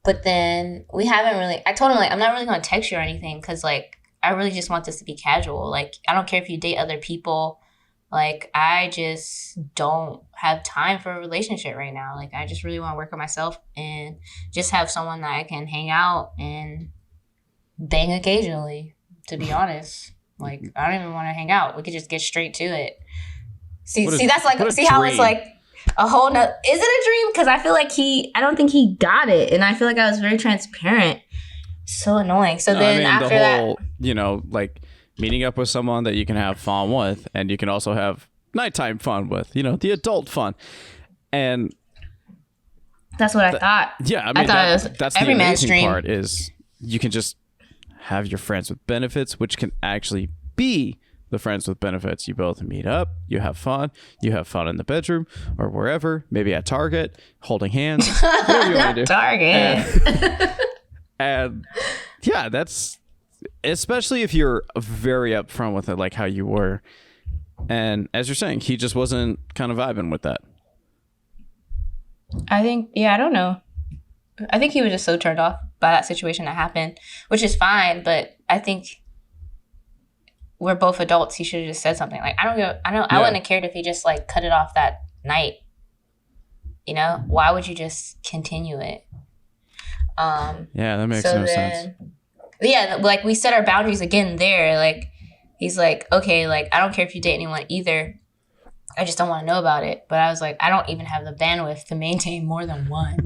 But then we haven't really, I told him like, I'm not really going to text you or anything because like, I really just want this to be casual. Like, I don't care if you date other people. Like, I just don't have time for a relationship right now. Like, I just really want to work on myself and just have someone that I can hang out and bang occasionally, to be honest. Like, I don't even want to hang out. We could just get straight to it. See, that's like, see how it's like a whole nother, is it a dream? Because I feel like I don't think he got it. And I feel like I was very transparent. So annoying. So then after the whole, that, like meeting up with someone that you can have fun with, and you can also have nighttime fun with, the adult fun. And that's what I thought. Yeah, I mean, that's the amazing part is you can just have your friends with benefits, which can actually be the friends with benefits. You both meet up, you have fun in the bedroom or wherever, maybe at Target, holding hands, whatever you want to do. Target. And yeah, that's especially if you're very upfront with it, like how you were. And as you're saying, he just wasn't kind of vibing with that. I think, I don't know. I think he was just so turned off by that situation that happened, which is fine. But I think we're both adults. He should have just said something. Like, I wouldn't have cared if he just like cut it off that night. Why would you just continue it? Yeah, that makes no sense. Yeah, like we set our boundaries again there. Like he's like, okay, like I don't care if you date anyone either. I just don't want to know about it. But I was like, I don't even have the bandwidth to maintain more than one.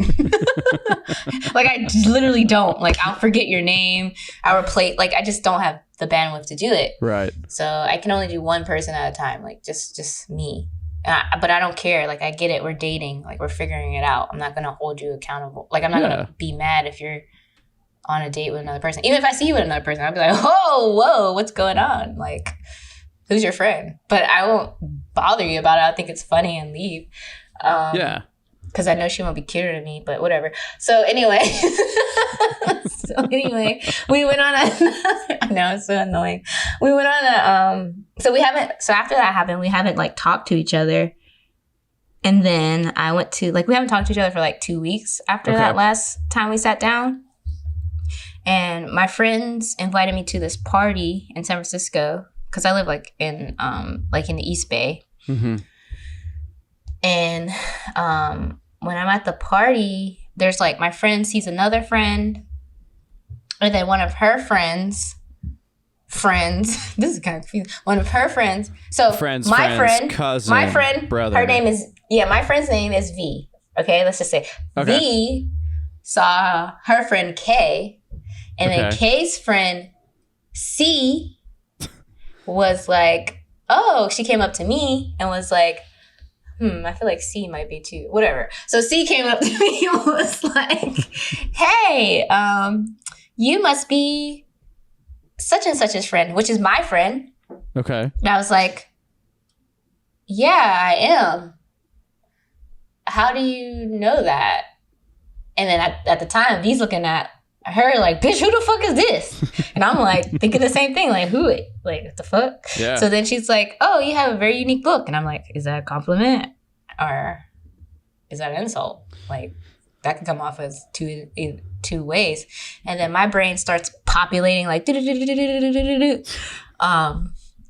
Like I literally don't. Like I'll forget your name. I'll replace. Like I just don't have the bandwidth to do it. Right. So I can only do one person at a time. Like just me. But I don't care. Like, I get it. We're dating. Like, we're figuring it out. I'm not going to hold you accountable. Like, I'm not going to be mad if you're on a date with another person. Even if I see you with another person, I'll be like, oh, whoa, what's going on? Like, who's your friend? But I won't bother you about it. I think it's funny and leave. Yeah. Because I know she won't be cuter than me, but whatever. So anyway. We went on I know, it's so annoying. We went on so after that happened, we haven't like talked to each other. And then I went to, like, we haven't talked to each other for like 2 weeks after that last time we sat down. And my friends invited me to this party in San Francisco because I live like in the East Bay. Mm-hmm. And when I'm at the party, there's like my friend sees another friend, and then one of her friends. This is kind of confusing. One of her friends. So cousin, my friend, brother. Her name is my friend's name is V. Okay, let's just say V saw her friend K, and then K's friend C was like, oh, she came up to me and was like, I feel like C might be too. Whatever. So C came up to me and was like, hey, you must be such and such's friend, which is my friend. Okay. And I was like, yeah, I am. How do you know that? And then at the time, V's looking at her like, bitch, who the fuck is this? And I'm like, thinking the same thing, like, who? Like, what the fuck? Yeah. So then she's like, oh, you have a very unique look. And I'm like, is that a compliment? Or is that an insult? Like, that can come off as two ways. And then my brain starts populating like, and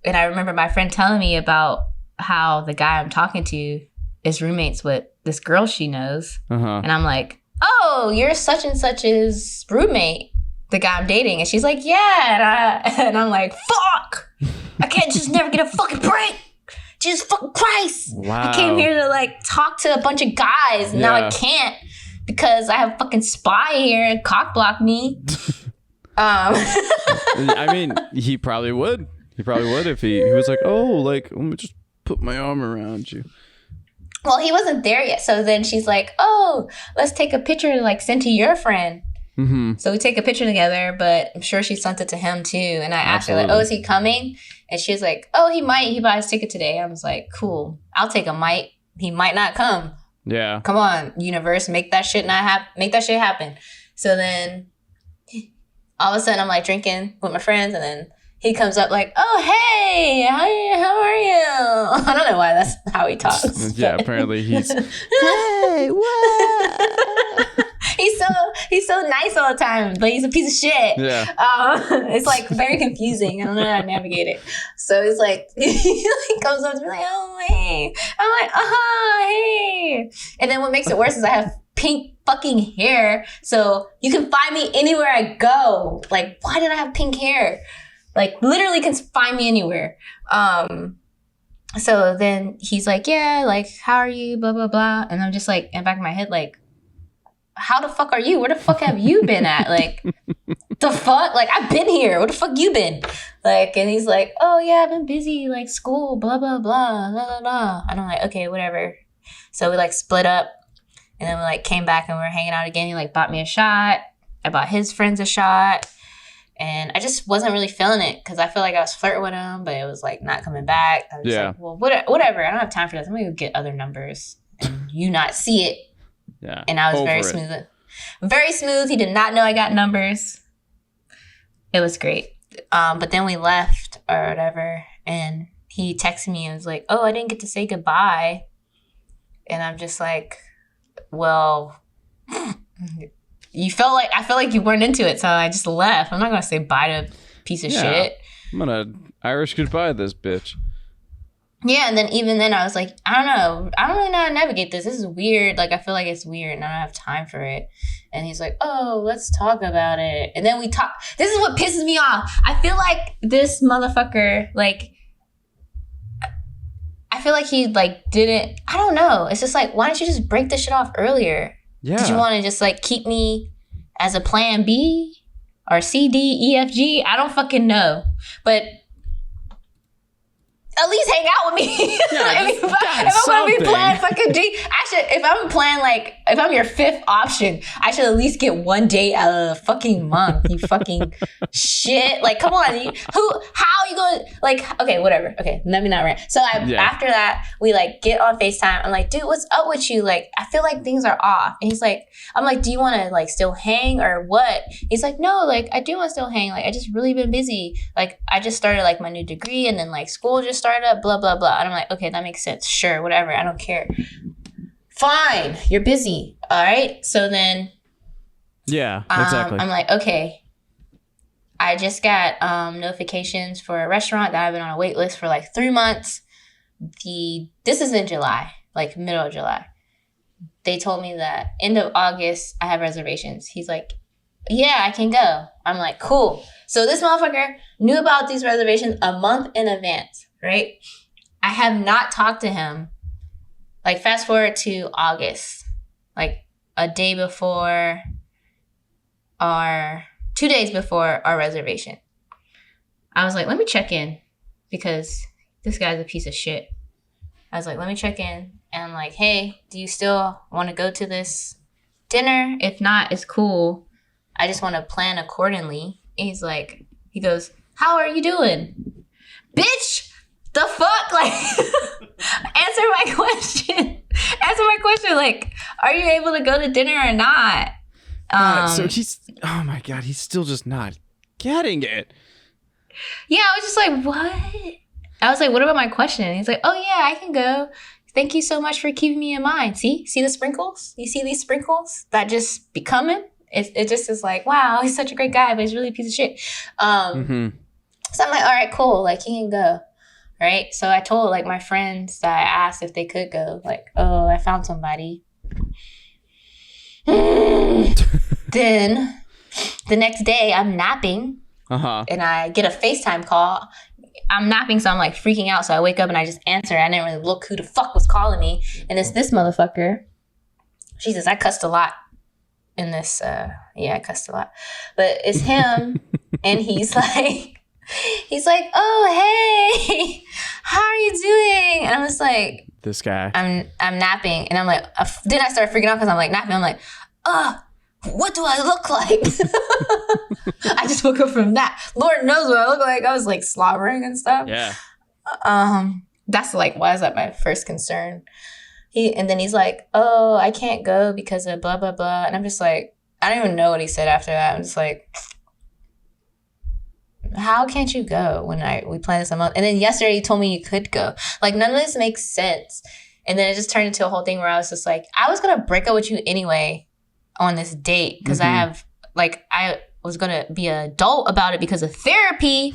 I remember my friend telling me about how the guy I'm talking to is roommates with this girl she knows. And I'm like, oh, you're such and such's roommate, the guy I'm dating. And she's like, yeah. And I'm like, fuck, I can't just never get a fucking break. Jesus fucking Christ. Wow. I came here to like talk to a bunch of guys. And now I can't because I have a fucking spy here and cock block me. I mean, he probably would. He probably would if he was like, oh, like, let me just put my arm around you. Well, he wasn't there yet. So then she's like, oh, let's take a picture to like send to your friend. Mm-hmm. So we take a picture together, but I'm sure she sent it to him too. And I asked her, like, oh, is he coming? And she was like, oh, he might. He bought his ticket today. I was like, cool. I'll take a might. He might not come. Yeah. Come on, universe. Make that shit happen. So then all of a sudden I'm like drinking with my friends, and then he comes up like, oh, hey, how are you? I don't know why that's how he talks. Yeah, apparently he's, hey, what? He's so nice all the time, but he's a piece of shit. Yeah. It's like very confusing. I don't know how to navigate it. So it's like, he comes up to me like, oh, hey. I'm like, hey. And then what makes it worse is I have pink fucking hair. So you can find me anywhere I go. Like, why did I have pink hair? Like, literally can find me anywhere. So then he's like, yeah, like, how are you? Blah, blah, blah. And I'm just like, in the back of my head, like, how the fuck are you? Where the fuck have you been at? Like, the fuck? Like, I've been here. Where the fuck you been? Like, and he's like, oh, yeah, I've been busy, like, school, blah, blah, blah, blah, blah, blah. And I'm like, okay, whatever. So we, like, split up. And then we, like, came back and we were hanging out again. He, like, bought me a shot. I bought his friends a shot. And I just wasn't really feeling it because I feel like I was flirting with him, but it was, like, not coming back. I was just like, well, whatever. I don't have time for this. I'm going to go get other numbers and you not see it. Yeah. And I was very smooth. Very smooth. He did not know I got numbers. It was great. But then we left or whatever. And he texted me and was like, oh, I didn't get to say goodbye. And I'm just like, well, I feel like you weren't into it. So I just left. I'm not going to say bye to a piece of shit. I'm going to Irish goodbye this bitch. Yeah, and then even then I was like, I don't know. I don't really know how to navigate this. This is weird. Like, I feel like it's weird and I don't have time for it. And he's like, oh, let's talk about it. And then we talk. This is what pisses me off. I feel like this motherfucker, like, I feel like he, like, didn't. I don't know. It's just like, why don't you just break this shit off earlier? Yeah. Did you want to just, like, keep me as a plan B or C, D, E, F, G? I don't fucking know. But at least hang out with me. Yeah, if I'm going to be playing fucking G, if I'm playing, like, if I'm your fifth option, I should at least get one date out of the fucking month, you fucking shit. Like, come on. How you going to, like, okay, whatever. Okay, let me not rant. So after that, we, like, get on FaceTime. I'm like, dude, what's up with you? Like, I feel like things are off. And he's like, I'm like, do you want to, like, still hang or what? He's like, no, like, I do want to still hang. Like, I just really been busy. Like, I just started, like, my new degree and then, like, school just started up, blah, blah, blah. And I'm like, okay, that makes sense. Sure, whatever. I don't care. fine, you're busy. All right. So then, Yeah, exactly. I'm like, okay. I just got notifications for a restaurant that I've been on a wait list for like 3 months. This is in July, like middle of July. They told me that end of August I have reservations. He's like, yeah, I can go. I'm like, cool. So this motherfucker knew about these reservations a month in advance, right? I have not talked to him. Like fast forward to August, like a day before 2 days before our reservation. I was like, let me check in because this guy's a piece of shit. I was like, let me check in. And I'm like, hey, do you still want to go to this dinner? If not, it's cool. I just want to plan accordingly. And he's like, he goes, how are you doing? Bitch, the fuck? Like, answer my question. Answer my question. Like, are you able to go to dinner or not? So oh my God, he's still just not getting it. Yeah, I was just like, what? I was like, what about my question? And he's like, oh yeah, I can go. Thank you so much for keeping me in mind. See the sprinkles? You see these sprinkles that just be coming? It just is like, wow, he's such a great guy, but he's really a piece of shit. So I'm like, all right, cool. Like, he can go. Right? So I told, like, my friends that I asked if they could go. Like, oh, I found somebody. Then the next day, I'm napping. And I get a FaceTime call. I'm napping, so I'm, like, freaking out. So I wake up and I just answer. I didn't really look who the fuck was calling me. And it's this motherfucker. Jesus, I cussed a lot. In this, I cussed a lot, but it's him, and he's like, oh, hey, how are you doing? And I was like, this guy, I'm napping, and I'm like, then I started freaking out because I'm like napping. I'm like, what do I look like? I just woke up from that. Lord knows what I look like. I was like slobbering and stuff. Yeah. That's like, why is that my first concern? And then he's like, oh, I can't go because of blah, blah, blah. And I'm just like, I don't even know what he said after that. I'm just like, how can't you go when we planned this a month? And then yesterday he told me you could go. Like, none of this makes sense. And then it just turned into a whole thing where I was just like, I was going to break up with you anyway on this date because I was going to be an adult about it because of therapy.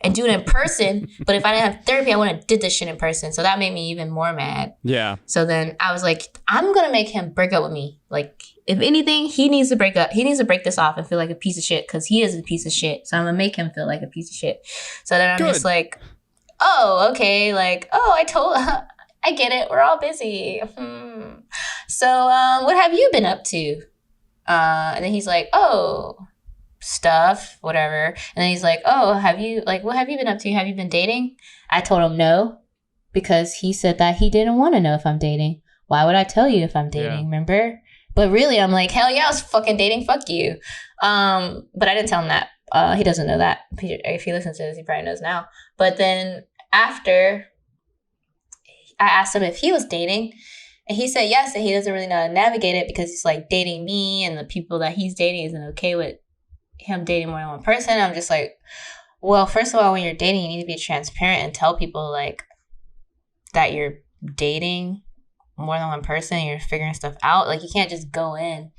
And do it in person. But if I didn't have therapy, I wouldn't have did this shit in person. So that made me even more mad. Yeah. So then I was like, I'm going to make him break up with me. Like, if anything, he needs to break up. He needs to break this off and feel like a piece of shit because he is a piece of shit. So I'm going to make him feel like a piece of shit. So then I'm just like, oh, okay. Like, oh, I get it. We're all busy. So what have you been up to? And then he's like, oh, stuff, whatever. And then he's like, oh, what have you been up to? Have you been dating? I told him no, because he said that he didn't want to know if I'm dating. Why would I tell you if I'm dating? Remember? But really, I'm like, hell yeah, I was fucking dating. Fuck you. But I didn't tell him that. He doesn't know that. If he listens to this, he probably knows now. But then after, I asked him if he was dating, and he said yes, and he doesn't really know how to navigate it because he's like dating me, and the people that he's dating isn't okay with him dating more than one person. I'm just like, well, first of all, when you're dating, you need to be transparent and tell people like that you're dating more than one person and you're figuring stuff out. Like, you can't just go in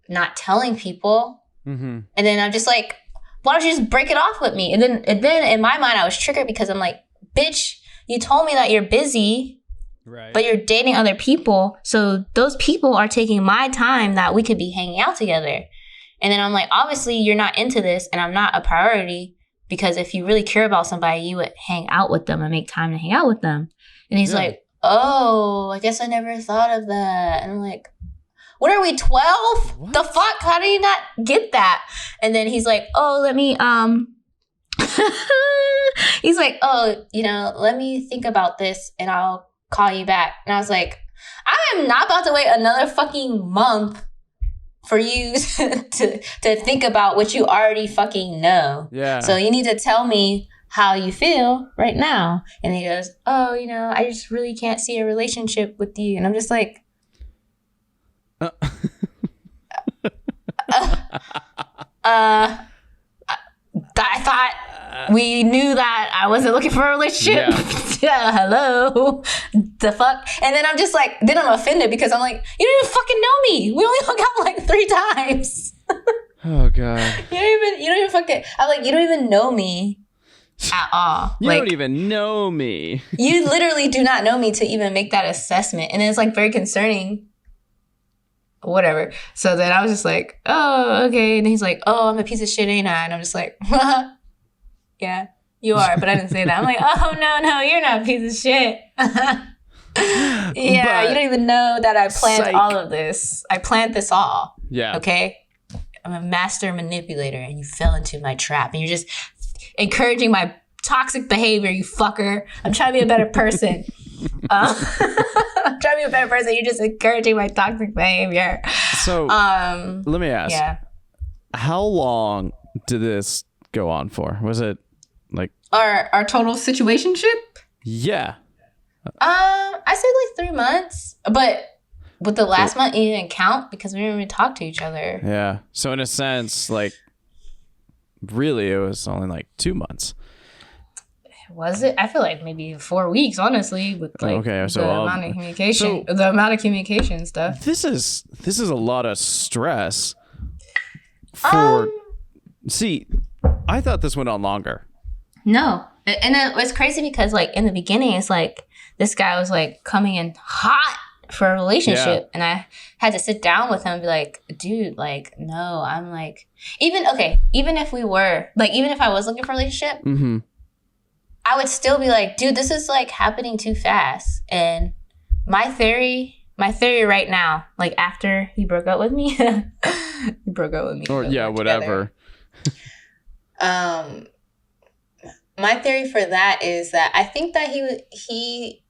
not telling people. And then I'm just like, why don't you just break it off with me? And then in my mind, I was triggered because I'm like, bitch, you told me that you're busy, right, but you're dating other people. So those people are taking my time that we could be hanging out together. And then I'm like, obviously, you're not into this, and I'm not a priority, because if you really care about somebody, you would hang out with them and make time to hang out with them. And he's like, oh, I guess I never thought of that. And I'm like, what are we, 12? The fuck? How do you not get that? And then he's like, oh, let me, he's like, oh, let me think about this and I'll call you back. And I was like, I am not about to wait another fucking month for you to think about what you already fucking know. Yeah. So you need to tell me how you feel right now. And he goes, oh, I just really can't see a relationship with you. And I'm just like, I thought we knew that I wasn't looking for a relationship. Yeah. Hello. the fuck? And then I'm just like, then I'm offended because I'm like, you don't even fucking know me. We only hung out like 3 times. Oh god. You don't even fucking. I'm like, you don't even know me at all. You like, don't even know me. You literally do not know me to even make that assessment, and it's like very concerning. Whatever. So then I was just like, oh, okay. And he's like, oh, I'm a piece of shit, ain't I? And I'm just like, yeah, you are. But I didn't say that. I'm like, oh no, you're not a piece of shit. Yeah, but you don't even know that I planned all of this. I planned this all. Yeah. Okay. I'm a master manipulator, and you fell into my trap, and you're just encouraging my toxic behavior, you fucker. I'm trying to be a better person. I'm trying to be a better person. You're just encouraging my toxic behavior. So let me ask. Yeah. How long did this go on for? Was it like our total situationship? Yeah. I said like 3 months, but with the last month, it didn't count because we didn't even talk to each other. Yeah. So in a sense, like, really, it was only like 2 months. Was it? I feel like maybe 4 weeks, honestly, with like the amount of communication, the amount of communication stuff. This is a lot of stress. For see, I thought this went on longer. No, and it was crazy because like in the beginning, it's like this guy was like coming in hot for a relationship, and I had to sit down with him and be like, dude, like, no, I'm like, even if we were like, even if I was looking for a relationship, I would still be like, dude, this is like happening too fast. And my theory right now, like after he broke up with me, or yeah, whatever. My theory for that is that I think that he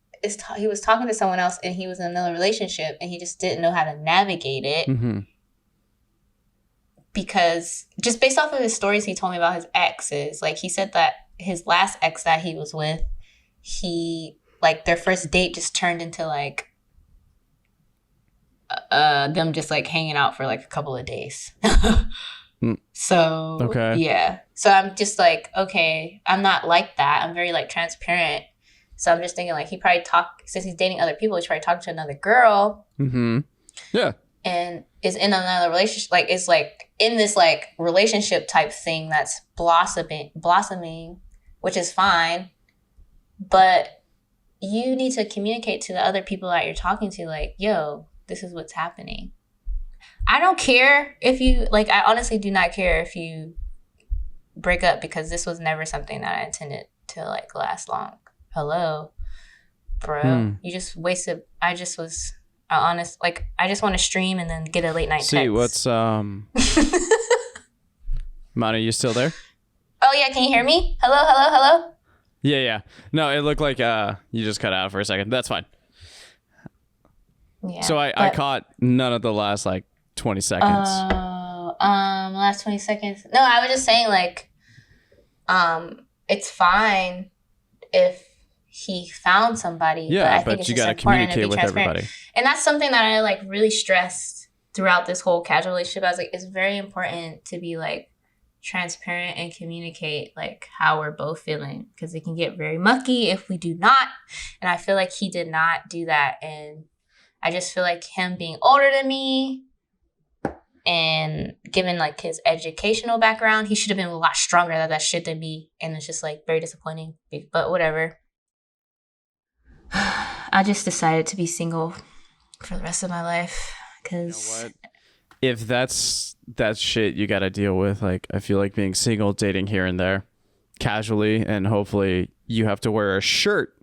was talking to someone else and he was in another relationship and he just didn't know how to navigate it. Because just based off of his stories he told me about his exes, like he said that his last ex that he was with, he like their first date just turned into like them just like hanging out for like a couple of days. So yeah. So I'm just like, okay, I'm not like that. I'm very like transparent. So I'm just thinking like he probably since he's dating other people, he's probably talking to another girl. Yeah. And is in another relationship, like is like in this like relationship type thing that's blossoming, which is fine. But you need to communicate to the other people that you're talking to, like, yo, this is what's happening. I don't care if you like. I honestly do not care if you break up because this was never something that I intended to like last long. Hello, bro. You just wasted. I just was. Honest, like I just want to stream and then get a late night text. See what's Mana, you still there? Oh yeah, can you hear me? Hello. Yeah. No, it looked like you just cut out for a second. That's fine. Yeah. So I caught none of the last like 20 seconds. Last 20 seconds. No, I was just saying like, it's fine if he found somebody. Yeah, but I think it's you just got to communicate with everybody. And that's something that I like really stressed throughout this whole casual relationship. I was like, it's very important to be like transparent and communicate like how we're both feeling because it can get very mucky if we do not. And I feel like he did not do that. And I just feel like him being older than me and given like his educational background, he should have been a lot stronger at that shit than me. And it's just like very disappointing, but whatever. I just decided to be single for the rest of my life because you know what? If that's shit you got to deal with, like I feel like being single, dating here and there casually, and hopefully you have to wear a shirt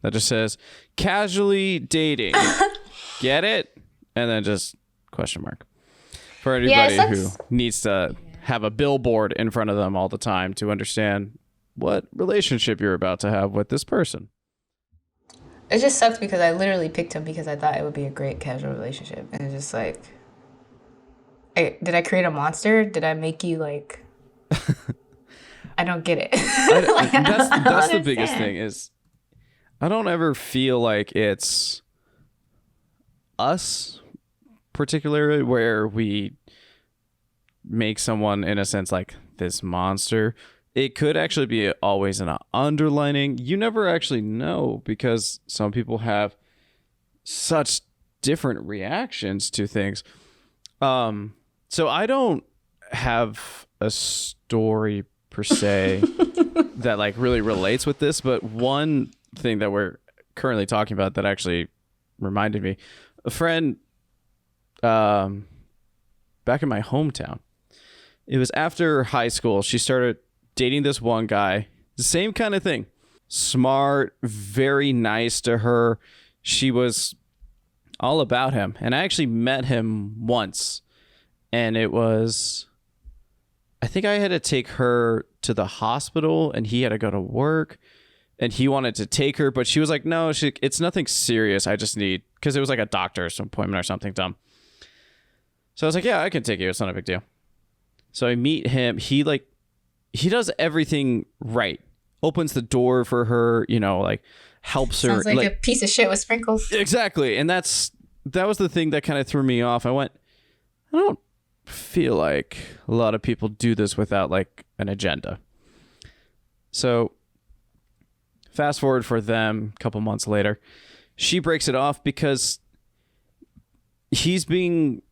that just says casually dating. Get it? And then just question mark for anybody who needs to have a billboard in front of them all the time to understand what relationship you're about to have with this person. It just sucks because I literally picked him because I thought it would be a great casual relationship. And it's just like, did I create a monster? Did I make you like, I don't get it. That's the biggest thing is I don't ever feel like it's us particularly where we make someone in a sense like this monster. It could actually be always an underlining. You never actually know because some people have such different reactions to things. So I don't have a story per se that like really relates with this, but one thing that we're currently talking about that actually reminded me, a friend back in my hometown, it was after high school, she started dating this one guy, the same kind of thing, smart, very nice to her. She was all about him, and I actually met him once, and it was, I think I had to take her to the hospital and he had to go to work, and he wanted to take her, but she was like, no, it's nothing serious. I just need, because it was like a doctor's appointment or something dumb. So I was like, yeah, I can take you. It's not a big deal. So I meet him. He does everything right. Opens the door for her, like helps her. Sounds like a piece of shit with sprinkles. Exactly. And that was the thing that kind of threw me off. I went, I don't feel like a lot of people do this without like an agenda. So fast forward for them a couple months later, she breaks it off because he's being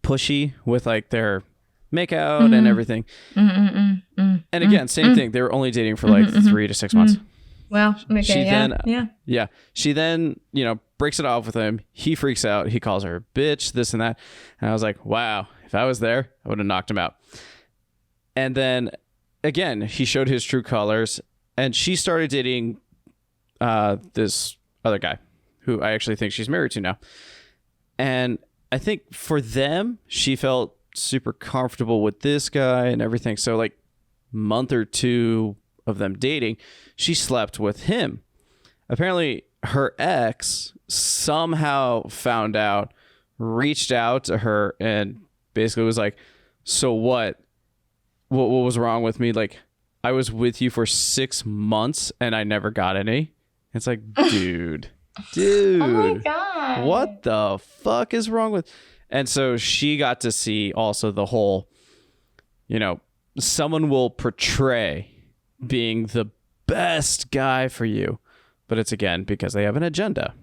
pushy with like their makeout and everything. And again, same thing. They were only dating for like 3 to 6 months. Well, okay, She then, breaks it off with him. He freaks out. He calls her a bitch, this and that. And I was like, wow, if I was there, I would have knocked him out. And then again, he showed his true colors, and she started dating this other guy who I actually think she's married to now. And I think for them, she felt super comfortable with this guy and everything. So like month or two of them dating, she slept with him. Apparently her ex somehow found out, reached out to her, and basically was like, so what was wrong with me? Like, I was with you for 6 months and I never got any. It's like, dude, oh my God, what the fuck is wrong with? And so she got to see also the whole, someone will portray being the best guy for you, but it's again because they have an agenda.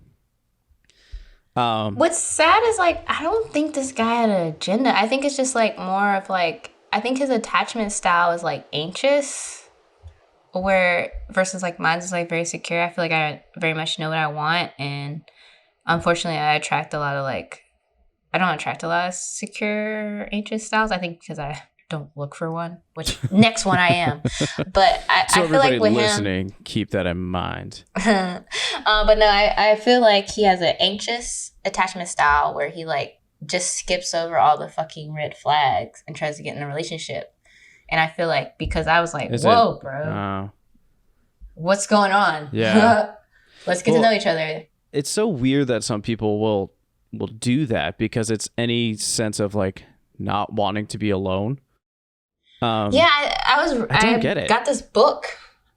What's sad is like, I don't think this guy had an agenda. I think it's just like more of like, I think his attachment style is like anxious, where versus like mine is like very secure. I feel like I very much know what I want, and unfortunately I don't attract a lot of secure anxious styles. I think because I don't look for one, which next one I am. But I feel like with listening, keep that in mind. But no, I feel like he has an anxious attachment style where he like just skips over all the fucking red flags and tries to get in a relationship. And I feel like because I was like, whoa, bro, what's going on? Yeah. Let's get to know each other. It's so weird that some people will do that because it's any sense of like not wanting to be alone. I get it. Got this book.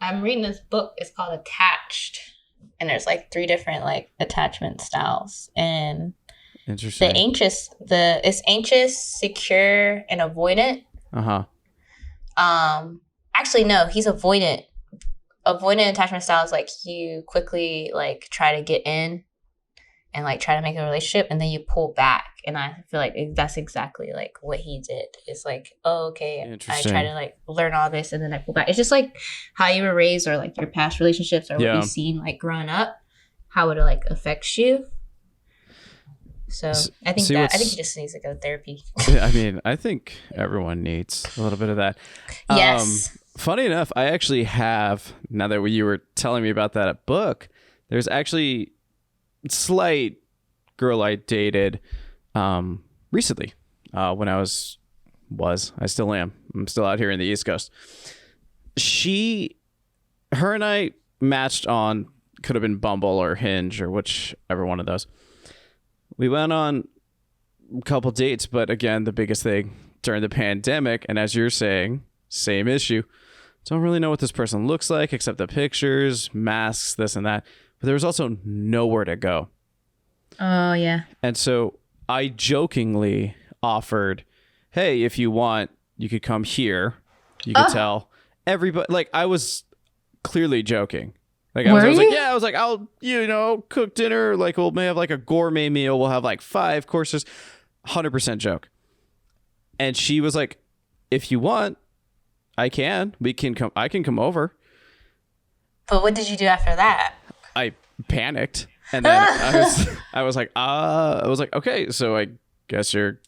I'm reading this book. It's called Attached, and there's like 3 different like attachment styles. And interesting. It's anxious, secure, and avoidant. Actually, no, he's avoidant. Avoidant attachment style is like you quickly like try to get in and like try to make a relationship, and then you pull back. And I feel like that's exactly like what he did. It's like, oh, okay, I try to like learn all this, and then I pull back. It's just like how you were raised, or like your past relationships, or what you've seen like growing up, how it like affects you. So I think he just needs to go to therapy. I mean, I think everyone needs a little bit of that. Yes. Funny enough, I actually have, now that you were telling me about that book, there's actually slight girl I dated recently when I still am. I'm still out here in the East Coast. Her and I matched on, could have been Bumble or Hinge or whichever one of those. We went on a couple dates, but again, the biggest thing during the pandemic, and as you're saying, same issue. Don't really know what this person looks like except the pictures, masks, this and that. But there was also nowhere to go. Oh, yeah. And so I jokingly offered, hey, if you want, you could come here. You could tell everybody. Like, I was clearly joking. Like Were I was like, you? yeah, I was like, I'll, cook dinner. Like we'll may have like a gourmet meal. We'll have like 5 courses. 100% joke. And she was like, if you want, I can come. I can come over. But what did you do after that? I panicked. And then I was like, okay, so I guess you're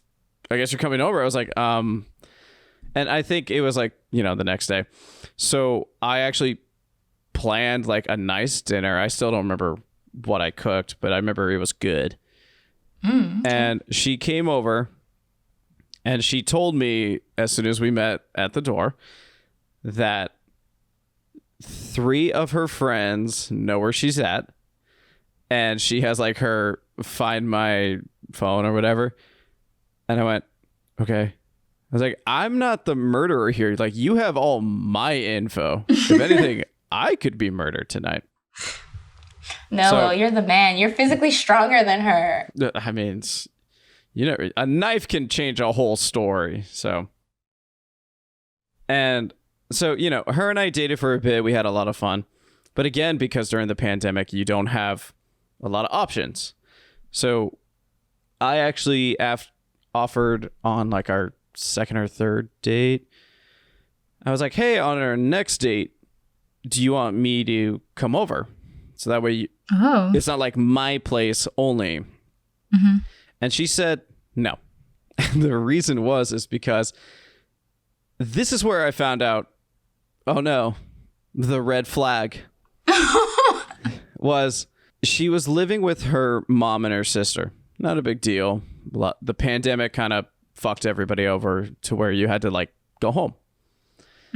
coming over. I was like, and I think it was like, the next day. So I actually planned like a nice dinner. I still don't remember what I cooked, but I remember it was good. Okay. And she came over and she told me as soon as we met at the door that 3 of her friends know where she's at. And she has like her Find My phone or whatever. And I went, okay. I was like, I'm not the murderer here. Like, you have all my info. If anything, I could be murdered tonight. No, So- you're the man. You're physically stronger than her. I mean, a knife can change a whole story. So, and so, her and I dated for a bit. We had a lot of fun. But again, because during the pandemic, you don't have a lot of options. So I actually offered on like our second or third date. I was like, hey, on our next date, do you want me to come over? So that way it's not like my place only. Mm-hmm. And she said no. And the reason is because this is where I found out, oh no, the red flag was she was living with her mom and her sister. Not a big deal. The pandemic kind of fucked everybody over to where you had to like go home.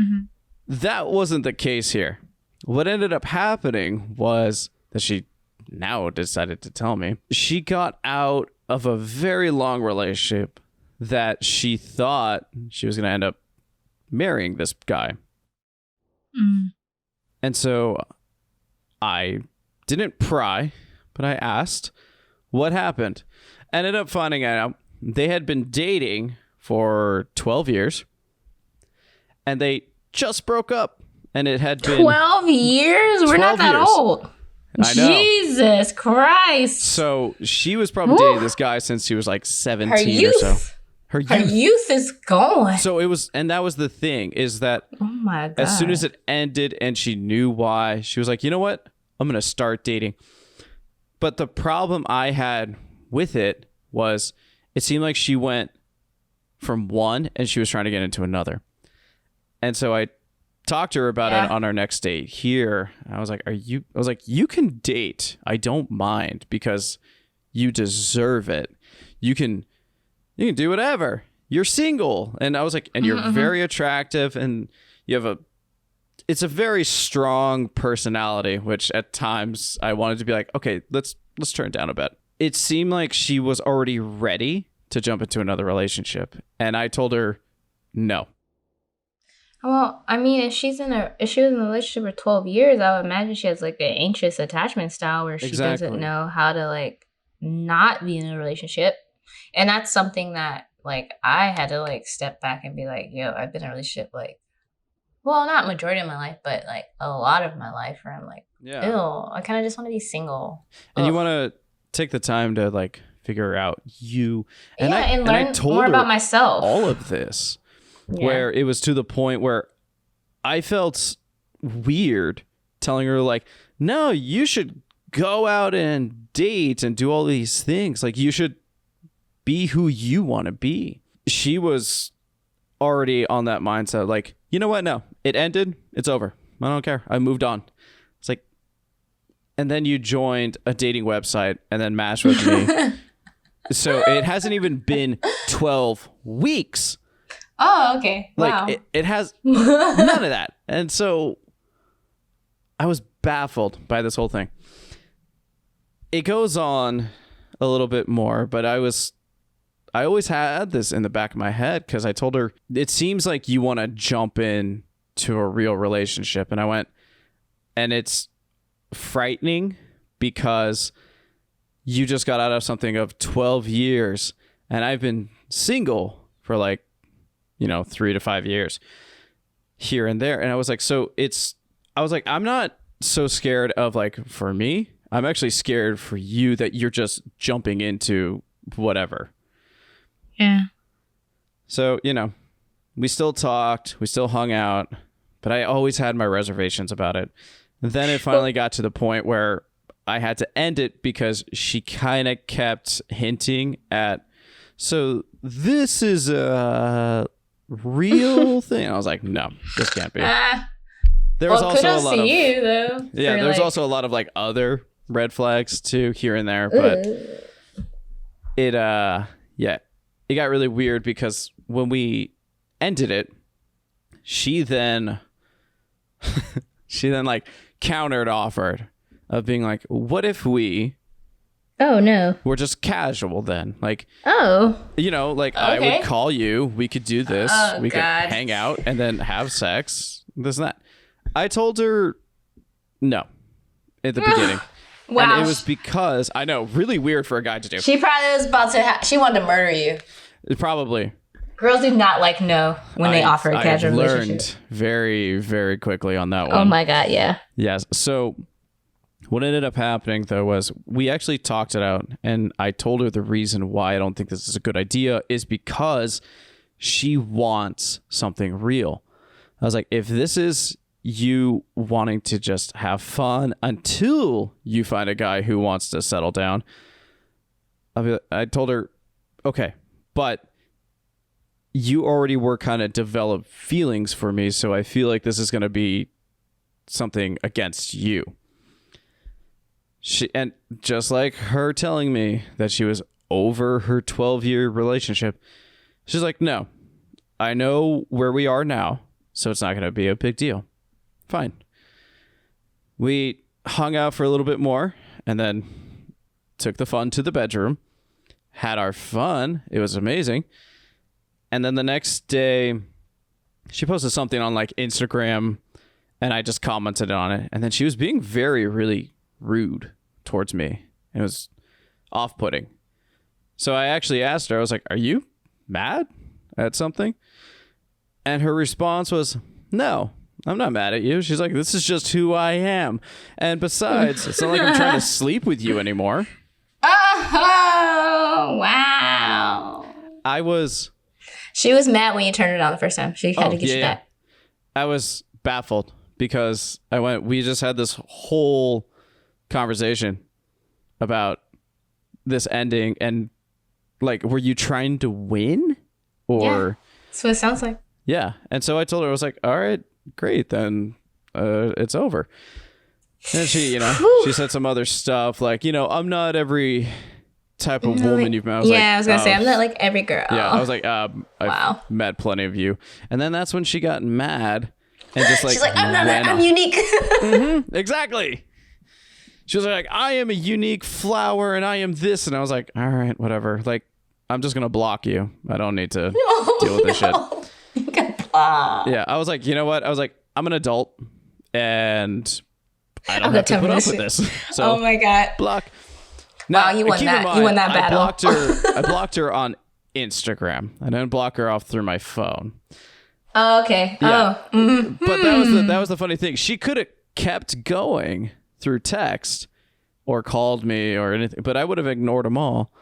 Mm-hmm. That wasn't the case here. What ended up happening was that she now decided to tell me she got out of a very long relationship that she thought she was going to end up marrying this guy. Mm. And so I didn't pry, but I asked what happened. Ended up finding out they had been dating for 12 years and they just broke up. And it had been 12 years? We're not 12 that years. old. I know. Jesus Christ. So she was probably dating this guy since she was like 17 Her youth. or so. Her youth is gone. So it was, and that was the thing, is that Oh my God. as soon as it ended and she knew why, she was like, you know what? I'm going to start dating. But the problem I had with it was it seemed like she went from one and she was trying to get into another. And so I talked to her about it on our next date here. I was like, you can date. I don't mind because you deserve it. You can do whatever. You're single. And I was like, and you're very attractive and you have it's a very strong personality, which at times I wanted to be like, okay, let's turn it down a bit. It seemed like she was already ready to jump into another relationship. And I told her no. Well, I mean, if she was in a relationship for 12 years, I would imagine she has like an anxious attachment style where she doesn't know how to like not be in a relationship. And that's something that like I had to like step back and be like, yo, I've been in a relationship like, well, not majority of my life, but like a lot of my life where I'm like, ew, I kind of just want to be single. And you want to take the time to like figure out you. And and learn more about myself. All of this. Yeah. Where it was to the point where I felt weird telling her like, no, you should go out and date and do all these things. Like you should be who you want to be. She was already on that mindset. Like, you know what? No, it ended. It's over. I don't care. I moved on. It's like, and then you joined a dating website and then matched with me. So it hasn't even been 12 weeks. Oh, okay. Like wow. it has none of that. And so I was baffled by this whole thing. It goes on a little bit more, but I always had this in the back of my head because I told her, it seems like you want to jump in to a real relationship. And I went, and it's frightening because you just got out of something of 12 years and I've been single for like, 3 to 5 years here and there. And I was like, I'm not so scared of like, for me, I'm actually scared for you that you're just jumping into whatever. Yeah. So, we still talked, we still hung out, but I always had my reservations about it. And then it finally got to the point where I had to end it because she kind of kept hinting at, so this is a real thing. I was like, no, this can't be. There was also a lot of you, though. Yeah, there's also a lot of like other red flags too here and there, but it got really weird because when we ended it, she then like countered offered of being like, what if we were just casual then? Like, like I would call you, we could do this, we could hang out and then have sex, this and that. I told her no at the beginning. Wow. And it was because, I know, really weird for a guy to do. She probably was about to, she wanted to murder you. Probably. Girls do not like no when they offer a casual relationship. I learned very, very quickly on that one. Oh my God, yeah. Yes. So what ended up happening, though, was we actually talked it out. And I told her the reason why I don't think this is a good idea is because she wants something real. I was like, if this is you wanting to just have fun until you find a guy who wants to settle down, I told her, okay, but you already were kind of developed feelings for me, so I feel like this is going to be something against you. And just like her telling me that she was over her 12-year relationship, she's like, no, I know where we are now, so it's not going to be a big deal. Fine. We hung out for a little bit more and then took the fun to the bedroom, had our fun. It was amazing. And then the next day, she posted something on like Instagram and I just commented on it. And then she was being very, really rude towards me. It was off-putting. So I actually asked her, I was like, are you mad at something? And her response was, no, I'm not mad at you. She's like, this is just who I am. And besides, it's not like I'm trying to sleep with you anymore. Oh, wow. She was mad when you turned it on the first time. She had to get you back. I was baffled because we just had this whole conversation about this ending and like, were you trying to win? Or that's what it sounds like. Yeah. And so I told her, I was like, all right, great, then it's over. And she, she said some other stuff like, I'm not every type of woman you've met. I was gonna say, I'm not like every girl. Yeah, I was like, I've met plenty of you. And then that's when she got mad and just like, she's like, I'm unique. Mm-hmm, exactly. She was like, I am a unique flower and I am this. And I was like, all right, whatever. Like, I'm just gonna block you. I don't need to deal with this shit. Yeah, I was like, you know what? I was like, I'm an adult, and I don't have to put up with this. So, oh my God, block. Now, wow, you won that. You won that battle. I blocked her on Instagram. I didn't block her off through my phone. Oh, okay. Yeah. Oh, mm-hmm. But that was the funny thing. She could have kept going through text or called me or anything, but I would have ignored them all.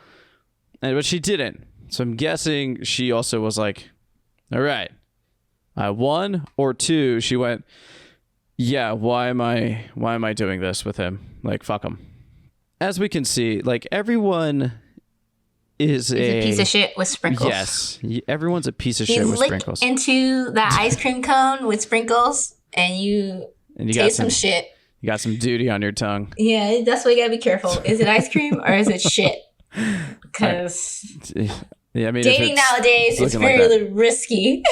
But she didn't. So I'm guessing she also was like, all right. 1 or 2, she went, yeah, why am I doing this with him? Like, fuck him. As we can see, like, everyone is a piece of shit with sprinkles. Yes, everyone's a piece of shit with sprinkles. Into that ice cream cone with sprinkles, and you taste some shit. You got some duty on your tongue. Yeah, that's why you gotta be careful. Is it ice cream or is it shit? Because yeah, I mean, dating nowadays is very risky.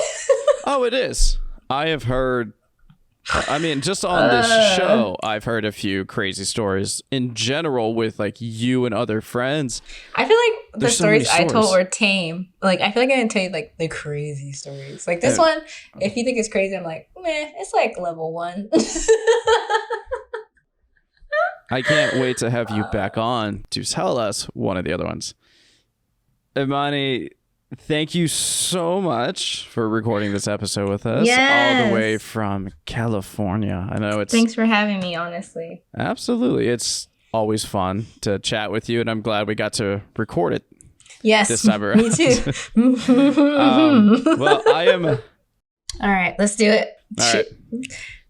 Oh, it is. I have heard, I mean, just on this show, I've heard a few crazy stories in general with like you and other friends. I feel like the stories I told were tame. Like, I feel like I didn't tell you like the crazy stories. Like this one, if you think it's crazy, I'm like, meh, it's like level 1. I can't wait to have you back on to tell us one of the other ones. Imani, thank you so much for recording this episode with us all the way from California. I know it's... Thanks for having me, honestly. Absolutely. It's always fun to chat with you, and I'm glad we got to record it. Yes, this time around. Me too. Well, I am... All right, let's do it. All right.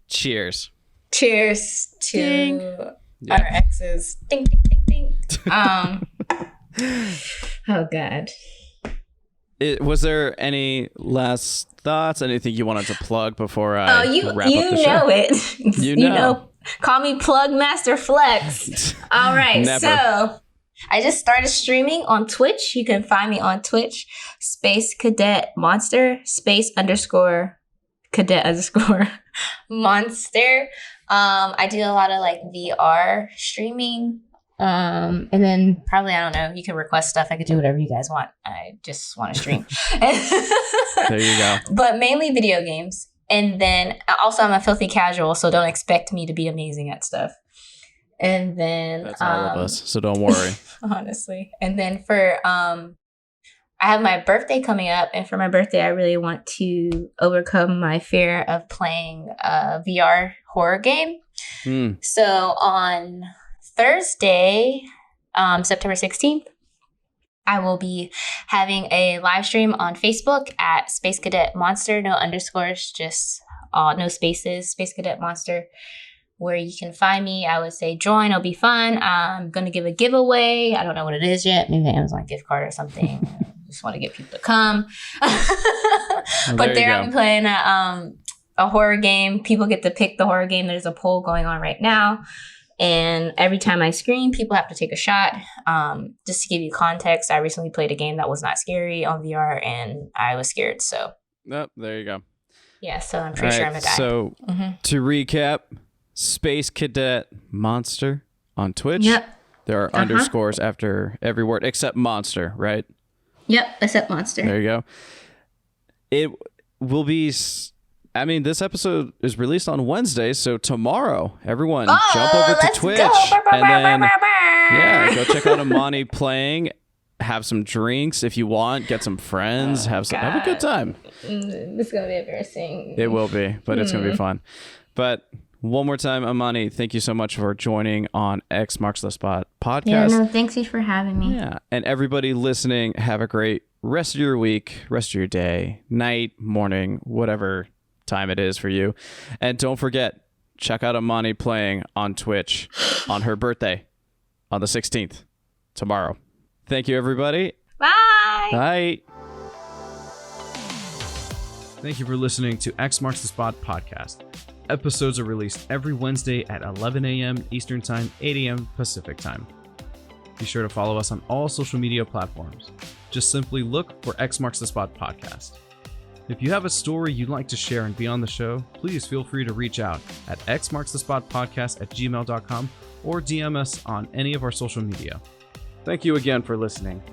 Cheers. Cheers to our exes. Ding, ding, ding, ding. Oh, God. Was there any last thoughts? Anything you wanted to plug before I wrap up the show? You know. Call me Plug Master Flex. All right. Never. So I just started streaming on Twitch. You can find me on Twitch, spacecadetmonster, _cadet_monster. I do a lot of like VR streaming. And then probably, I don't know, you can request stuff. I could do whatever you guys want. I just want to stream. There you go. But mainly video games. And then also I'm a filthy casual, so don't expect me to be amazing at stuff. And then that's all of us, so don't worry. Honestly. And then for I have my birthday coming up, and for my birthday I really want to overcome my fear of playing a VR horror game. So on Thursday, September 16th, I will be having a live stream on Facebook at Space Cadet Monster, no underscores, just no spaces, Space Cadet Monster, where you can find me. I would say join, it'll be fun. I'm going to give a giveaway. I don't know what it is yet. Maybe an Amazon gift card or something. Just want to get people to come. But there I'll be playing a horror game. People get to pick the horror game. There's a poll going on right now. And every time I scream, people have to take a shot. Just to give you context, I recently played a game that was not scary on VR, and I was scared. So, there you go. Yeah, so I'm pretty sure I'm gonna die. So, to recap, Space Cadet Monster on Twitch. Yep. There are underscores after every word except monster, right? Yep, except monster. There you go. It will be... I mean, this episode is released on Wednesday, so tomorrow, everyone jump over to Twitch and then go check out Imani playing. Have some drinks if you want. Get some friends. Have a good time. This is gonna be embarrassing. It will be, but it's gonna be fun. But one more time, Imani, thank you so much for joining on X Marks the Spot podcast. Yeah, no, thanks you for having me. Yeah, and everybody listening, have a great rest of your week, rest of your day, night, morning, whatever time it is for you. And don't forget, check out Imani playing on Twitch on her birthday on the 16th, tomorrow. Thank you, everybody. Bye. Bye. Thank you for listening to X Marks the Spot podcast. Episodes are released every Wednesday at 11 a.m. Eastern Time, 8 a.m. Pacific Time. Be sure to follow us on all social media platforms. Just simply look for X Marks the Spot podcast. If you have a story you'd like to share and be on the show, please feel free to reach out at xmarksthespotpodcast@gmail.com or DM us on any of our social media. Thank you again for listening.